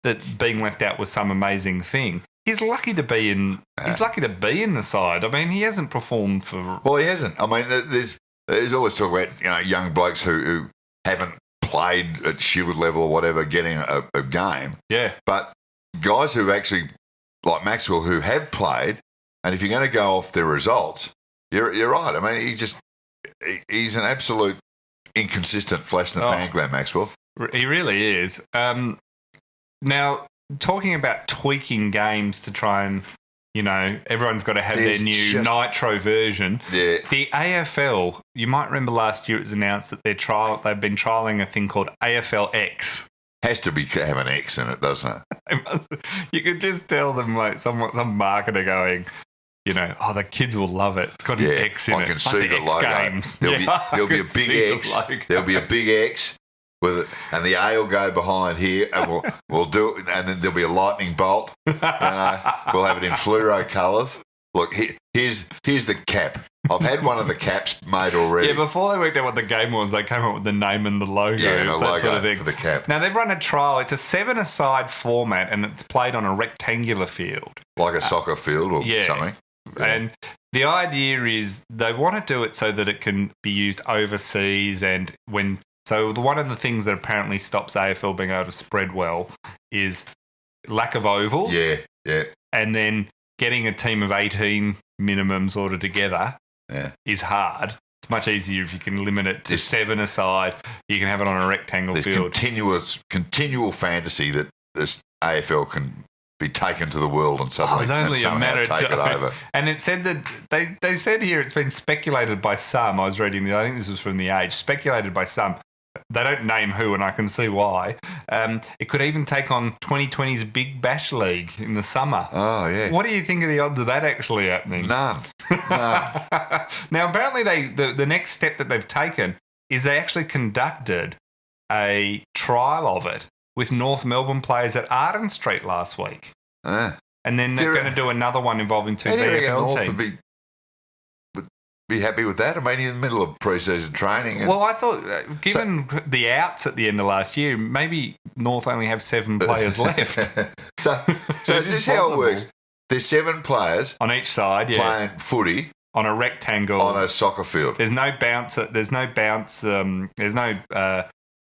that being left out was some amazing thing. He's lucky to be in. He's lucky to be in the side. I mean, he hasn't performed for. Well, he hasn't. I mean, there's always talk about young blokes who haven't played at Shield level or whatever, getting a game. Yeah. But guys who actually, like Maxwell, who have played, and if you're going to go off their results, you're right. I mean, he's an absolute inconsistent flash in the pan, Glenn Maxwell. He really is. Now, talking about tweaking games to try and, everyone's got to have their new Nitro version. Yeah. The AFL, you might remember last year it was announced that they've been trialling a thing called AFL X. Has to have an X in it, doesn't it? You could just tell them, like, some marketer going, the kids will love it. It's got an X in it. I can see the logo. Games. There'll be a big X. There'll be a big X. With it, and the A will go behind here, and we'll do it, and then there'll be a lightning bolt. We'll have it in fluoro colours. Look, here's the cap. I've had one of the caps made already. Yeah, before they worked out what the game was, they came up with the name and the logo. Yeah, and the logo sort of thing. For the cap. Now, they've run a trial. It's a 7-a-side format, and it's played on a rectangular field. Like a soccer field or something. Yeah. And the idea is they want to do it so that it can be used overseas, and when So one of the things that apparently stops AFL being able to spread well is lack of ovals. Yeah. And then getting a team of 18 minimum sort of together is hard. It's much easier if you can limit it to 7 aside. You can have it on a rectangle field. Continual fantasy that this AFL can be taken to the world and suddenly it's only a matter of take it over. And it said that they said here it's been speculated by some. I was reading I think this was from The Age. Speculated by some. They don't name who, and I can see why. It could even take on 2020's Big Bash League in the summer. Oh, yeah. What do you think of the odds of that actually happening? None. Now, apparently, the next step that they've taken is they actually conducted a trial of it with North Melbourne players at Arden Street last week. And then they're going to do another one involving 2 VFL teams. Be happy with that? I mean, in the middle of pre-season training. Well, I thought, given the outs at the end of last year, maybe North only have 7 players left. So is this how it works? There's 7 players on each side, playing footy on a rectangle on a soccer field. There's no bounce. There's no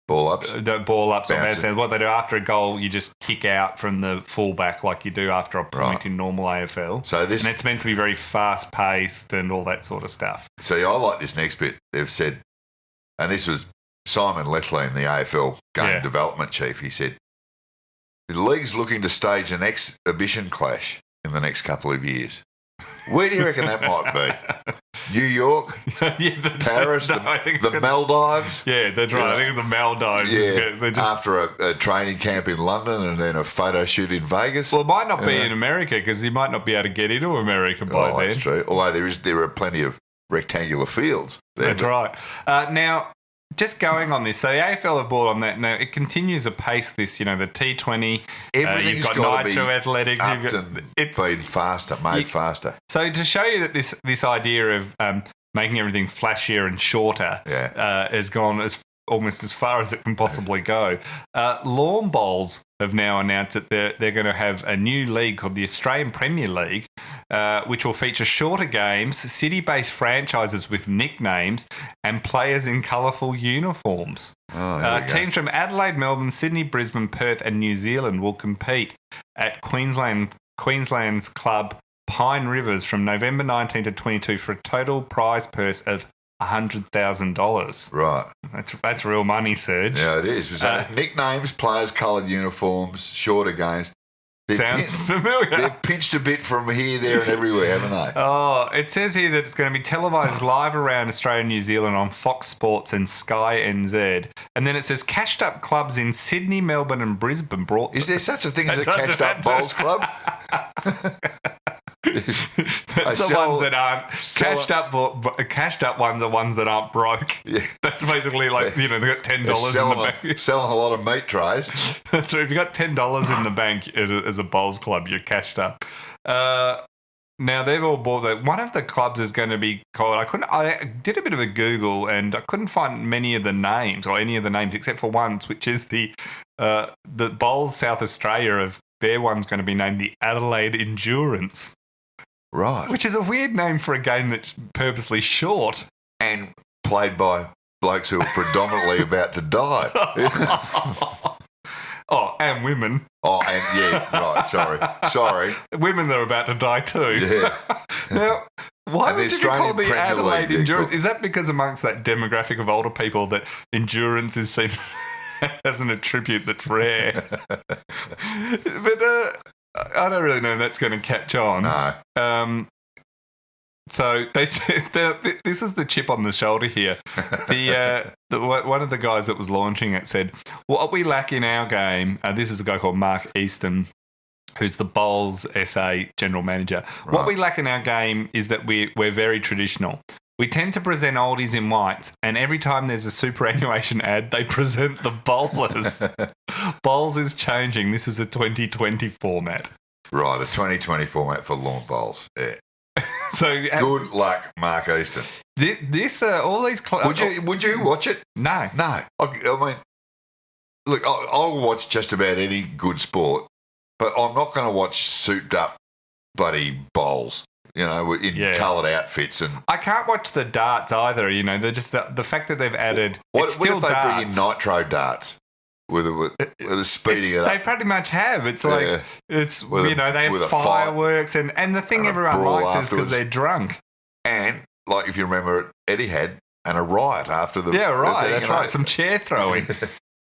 ball ups. Ball ups. What they do after a goal, you just kick out from the fullback like you do after a point in normal AFL. And it's meant to be very fast paced and all that sort of stuff. So I like this next bit. They've said, and this was Simon Lethlean, the AFL game development chief. He said, the league's looking to stage an exhibition clash in the next couple of years. Where do you reckon that might be? New York? Paris? The Maldives? Yeah, that's right. I think the Maldives. After a training camp in London and then a photo shoot in Vegas. Well, it might not be in America because he might not be able to get into America by then. That's true. Although there are plenty of rectangular fields there. That's right. Now, just going on this, so the AFL have bought on that. Now, it continues apace this, the T20. Everything's you've got Nitro Athletics. It's been faster, faster. So to show you that this idea of making everything flashier and shorter has gone almost as far as it can possibly go. Lawn bowls have now announced that they're going to have a new league called the Australian Premier League, which will feature shorter games, city-based franchises with nicknames, and players in colourful uniforms. Teams from Adelaide, Melbourne, Sydney, Brisbane, Perth, and New Zealand will compete at Queensland's club Pine Rivers from November 19 to 22 for a total prize purse of $100,000. Right. That's real money, Serge. Yeah, it is. So nicknames, players, coloured uniforms, shorter games. Sounds familiar. They've pinched a bit from here, there, and everywhere, haven't they? Oh, it says here that it's going to be televised live around Australia and New Zealand on Fox Sports and Sky NZ. And then it says cashed up clubs in Sydney, Melbourne, and Brisbane brought. Is there such a thing as a cashed up bowls club? That's the ones that aren't cashed up ones are ones that aren't broke. Yeah. That's basically like they got $10 in the bank. Selling a lot of meat trays. So if you got $10 in the bank as a bowls club, you're cashed up. Now they've all bought that. One of the clubs is going to be called. I did a bit of a Google and I couldn't find many of the names or any of the names except for one, which is the Bowls South Australia of their one's going to be named the Adelaide Endurance. Right. Which is a weird name for a game that's purposely short. And played by blokes who are predominantly about to die. And women. Sorry. Women that are about to die too. Yeah. Now, why would you call the Adelaide Endurance? Is that because amongst that demographic of older people that endurance is seen as an attribute that's rare? But I don't really know if that's going to catch on. No. So they said this is the chip on the shoulder here. One of the guys that was launching it said, "What we lack in our game." This is a guy called Mark Easton, who's the Bowls SA general manager. Right. What we lack in our game is that we're very traditional. We tend to present oldies in whites, and every time there's a superannuation ad, they present the bowlers. Bowls is changing. This is a 2020 format. Right, a 2020 format for lawn bowls. Yeah. So good luck, Mark Easton. This all these. Would you watch it? No. I mean, look, I'll watch just about any good sport, but I'm not going to watch souped up bloody bowls. in coloured outfits. And I can't watch the darts either. They're just the fact that they've added. What it's still if they darts. bring in nitro darts with the speeding it up? They pretty much have. It's like it's they have a fireworks and the thing everyone likes is because they're drunk. And like if you remember, Eddie had a riot after the That's right. Some chair throwing.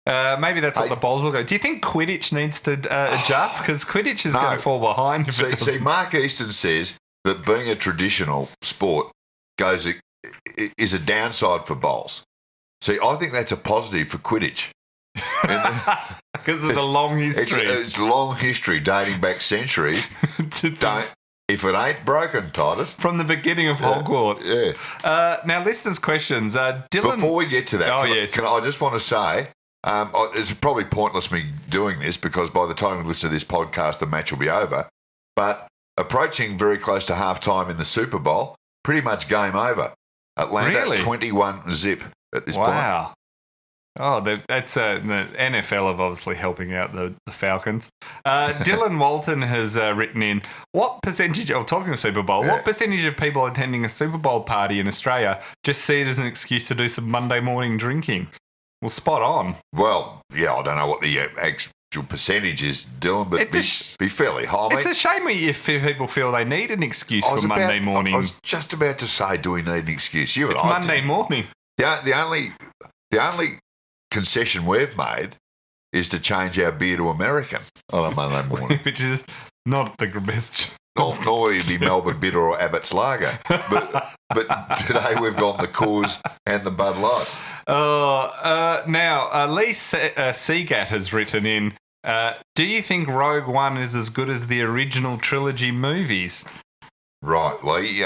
Maybe that's what the bowls will go. Do you think Quidditch needs to adjust? Because Quidditch is going to fall behind. See, Mark Easton says that being a traditional sport is a downside for bowls. See, I think that's a positive for Quidditch. Because of the long history. It's long history dating back centuries. If it ain't broken, Titus. From the beginning of Hogwarts. Yeah. Now, listeners' questions. Dylan. Before we get to that, I just want to say, it's probably pointless me doing this because by the time we listen to this podcast, the match will be over. But approaching very close to half-time in the Super Bowl, pretty much game over. Atlanta 21-0 at this point. Wow. Oh, that's the NFL of obviously helping out the Falcons. Dylan Walton has written in, what percentage, talking of Super Bowl, what percentage of people attending a Super Bowl party in Australia just see it as an excuse to do some Monday morning drinking? Well, spot on. Well, I don't know what the actual percentage is, Dylan, but be fairly high. It's a shame if people feel they need an excuse for Monday morning. I was just about to say, do we need an excuse? It's Monday morning. The only concession we've made is to change our beer to American on a Monday morning. Which is not the best. Normally it'd be Melbourne Bitter or Abbott's Lager. But today we've gone the Coors and the Bud Lights. Now, Lee Seagat has written in, do you think Rogue One is as good as the original trilogy movies? Right, Lee.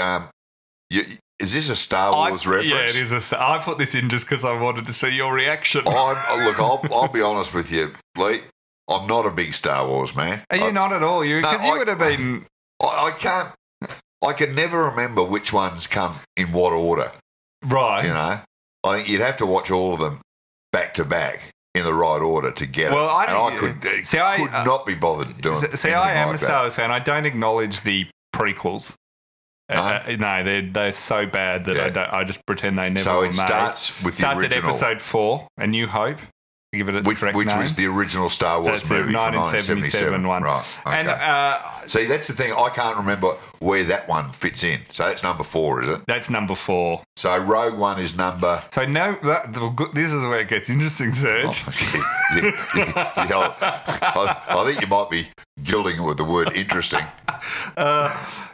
Is this a Star Wars reference? Yeah, it is. I put this in just because I wanted to see your reaction. I'll be honest with you, Lee. I'm not a big Star Wars man. Are you not at all? Because you would have been... I can't... I can never remember which ones come in what order. Right. I think you'd have to watch all of them back to back in the right order to get it. I could not be bothered doing it. See, I am a Star Wars fan. I don't acknowledge the prequels. No, they're so bad that I just pretend they never were made. So it starts with the original. Starts at episode 4, A New Hope. Give it its correct name. Which was the original Star Wars movie from 1977 one. Right. Okay. And see, that's the thing. I can't remember where that one fits in. So that's number 4, is it? That's number 4. So Rogue One is number... So no, this is where it gets interesting, Serge. I think you might be gilding it with the word interesting.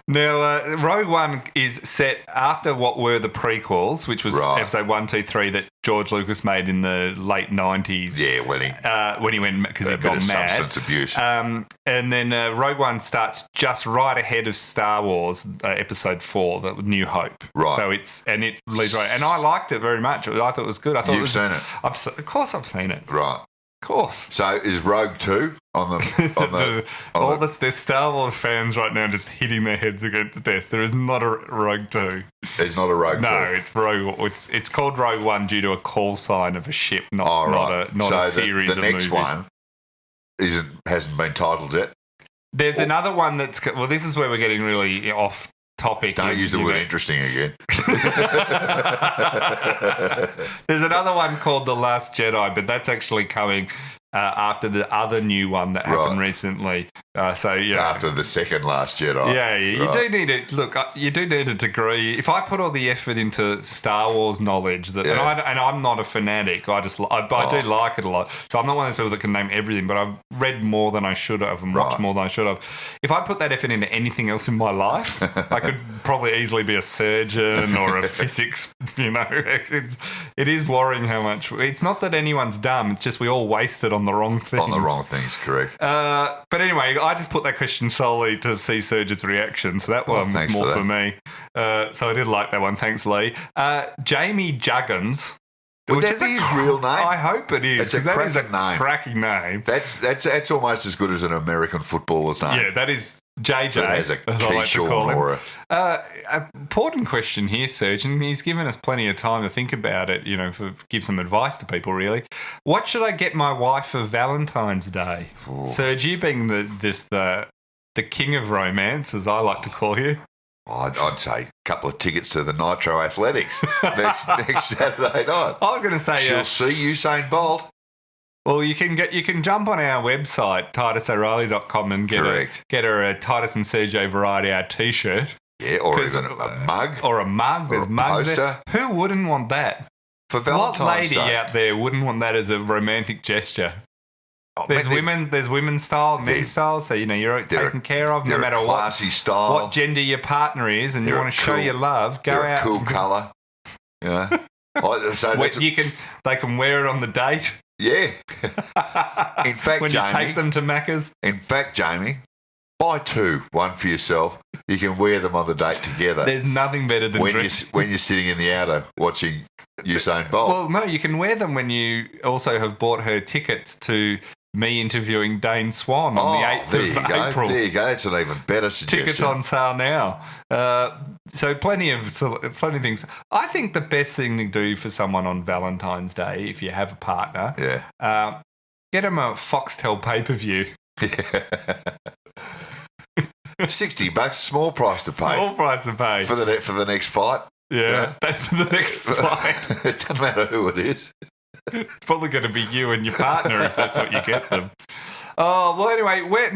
Now, Rogue One is set after what were the prequels, which was episode 1, 2, 3 that George Lucas made in the late 90s. Yeah, when he went because he'd gone mad. Substance abuse. And then Rogue One starts just right ahead of Star Wars, episode 4, the New Hope. Right. So it leads right, and I liked it very much. I thought it was good. You've seen it? Of course, I've seen it. Right. Of course. So is Rogue 2 on the there's Star Wars fans right now just hitting their heads against the desk. There is not a Rogue 2. There's not a Rogue 2. No, it's Rogue. It's called Rogue One due to a call sign of a ship, not a series of movies. The next one hasn't been titled yet. There's another one that's this is where we're getting really off topic. Don't use the word interesting again. There's another one called The Last Jedi, but that's actually coming after the other new one that happened recently. After the second Last Jedi. Yeah, you do need it. Look, you do need a degree. If I put all the effort into Star Wars knowledge, and I'm not a fanatic, I do like it a lot. So I'm not one of those people that can name everything, but I've read more than I should have and watched more than I should have. If I put that effort into anything else in my life, I could probably easily be a surgeon or a physics. It is worrying how much. It's not that anyone's dumb. It's just we all waste it on the wrong things. On the wrong things, correct. But anyway, I just put that question solely to see Serge's reaction, so that one was more for me. So I did like that one. Thanks, Lee. Jamie Juggins. Would that be his real name? I hope it is. It's a cracking name. That's almost as good as an American footballer's name. Yeah, that is JJ. That has a Keyshawn or a important question here, Serge, and he's given us plenty of time to think about it, give some advice to people, really. What should I get my wife for Valentine's Day? Serge, you being the king of romance, as I like to call you. I'd say a couple of tickets to the Nitro Athletics next Saturday night. I was going to say she'll see Usain Bolt. Well, you can jump on our website TitusO'Reilly.com and get her a Titus and Sergio Variety Hour T-shirt. Yeah, or even a mug. Or a mug. There's mugs there. Who wouldn't want that? For Valentine's Day. What lady out there wouldn't want that as a romantic gesture? Oh, there's women's style, men's style, so you're taken care of no matter classy style. What gender your partner is, and you want to show your love. Go out. Cool colour. So they can wear it on the date. Yeah. In fact, when Jamie, you take them to Macca's. In fact, Jamie, buy two, one for yourself. You can wear them on the date together. There's nothing better than when you're sitting in the outer watching Usain Bolt. Well, no, you can wear them when you also have bought her tickets to me interviewing Dane Swan on the 8th of April. There you go. That's an even better suggestion. Tickets on sale now. So plenty of things. I think the best thing to do for someone on Valentine's Day, if you have a partner, get them a Foxtel pay-per-view. Yeah. $60, small price to pay. Small price to pay for the next fight. Yeah, for the next fight. It doesn't matter who it is. It's probably going to be you and your partner if that's what you get them. Oh, well, anyway, we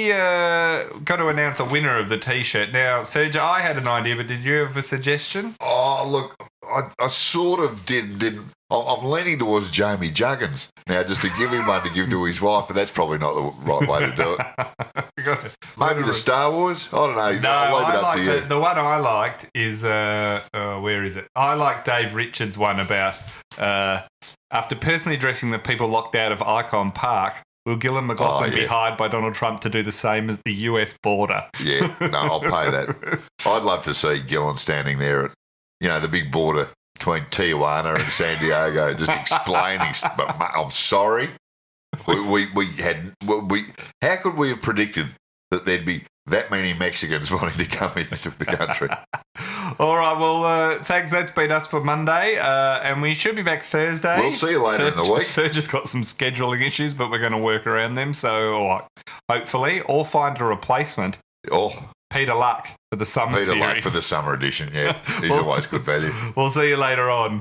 got to announce a winner of the T-shirt. Now, Sergio, I had an idea, but did you have a suggestion? Oh, look, I sort of didn't. I'm leaning towards Jamie Juggins now, just to give him one to give to his wife, but that's probably not the right way to do it. Maybe the Star Wars? I don't know. No, I'll leave it up to you. The one I liked is, where is it? I like Dave Richards' one about, after personally addressing the people locked out of Icon Park, will Gillan McLaughlin be hired by Donald Trump to do the same as the US border? Yeah, no, I'll pay that. I'd love to see Gillan standing there at, the big border between Tijuana and San Diego, just explaining. But I'm sorry, how could we have predicted that there'd be that many Mexicans wanting to come into the country? All right, well, thanks. That's been us for Monday, and we should be back Thursday. We'll see you later in the week. Serge's got some scheduling issues, but we're going to work around them. So, hopefully, or find a replacement. Peter Luck for the summer series. Peter Luck for the summer edition, yeah. He's always good value. We'll see you later on.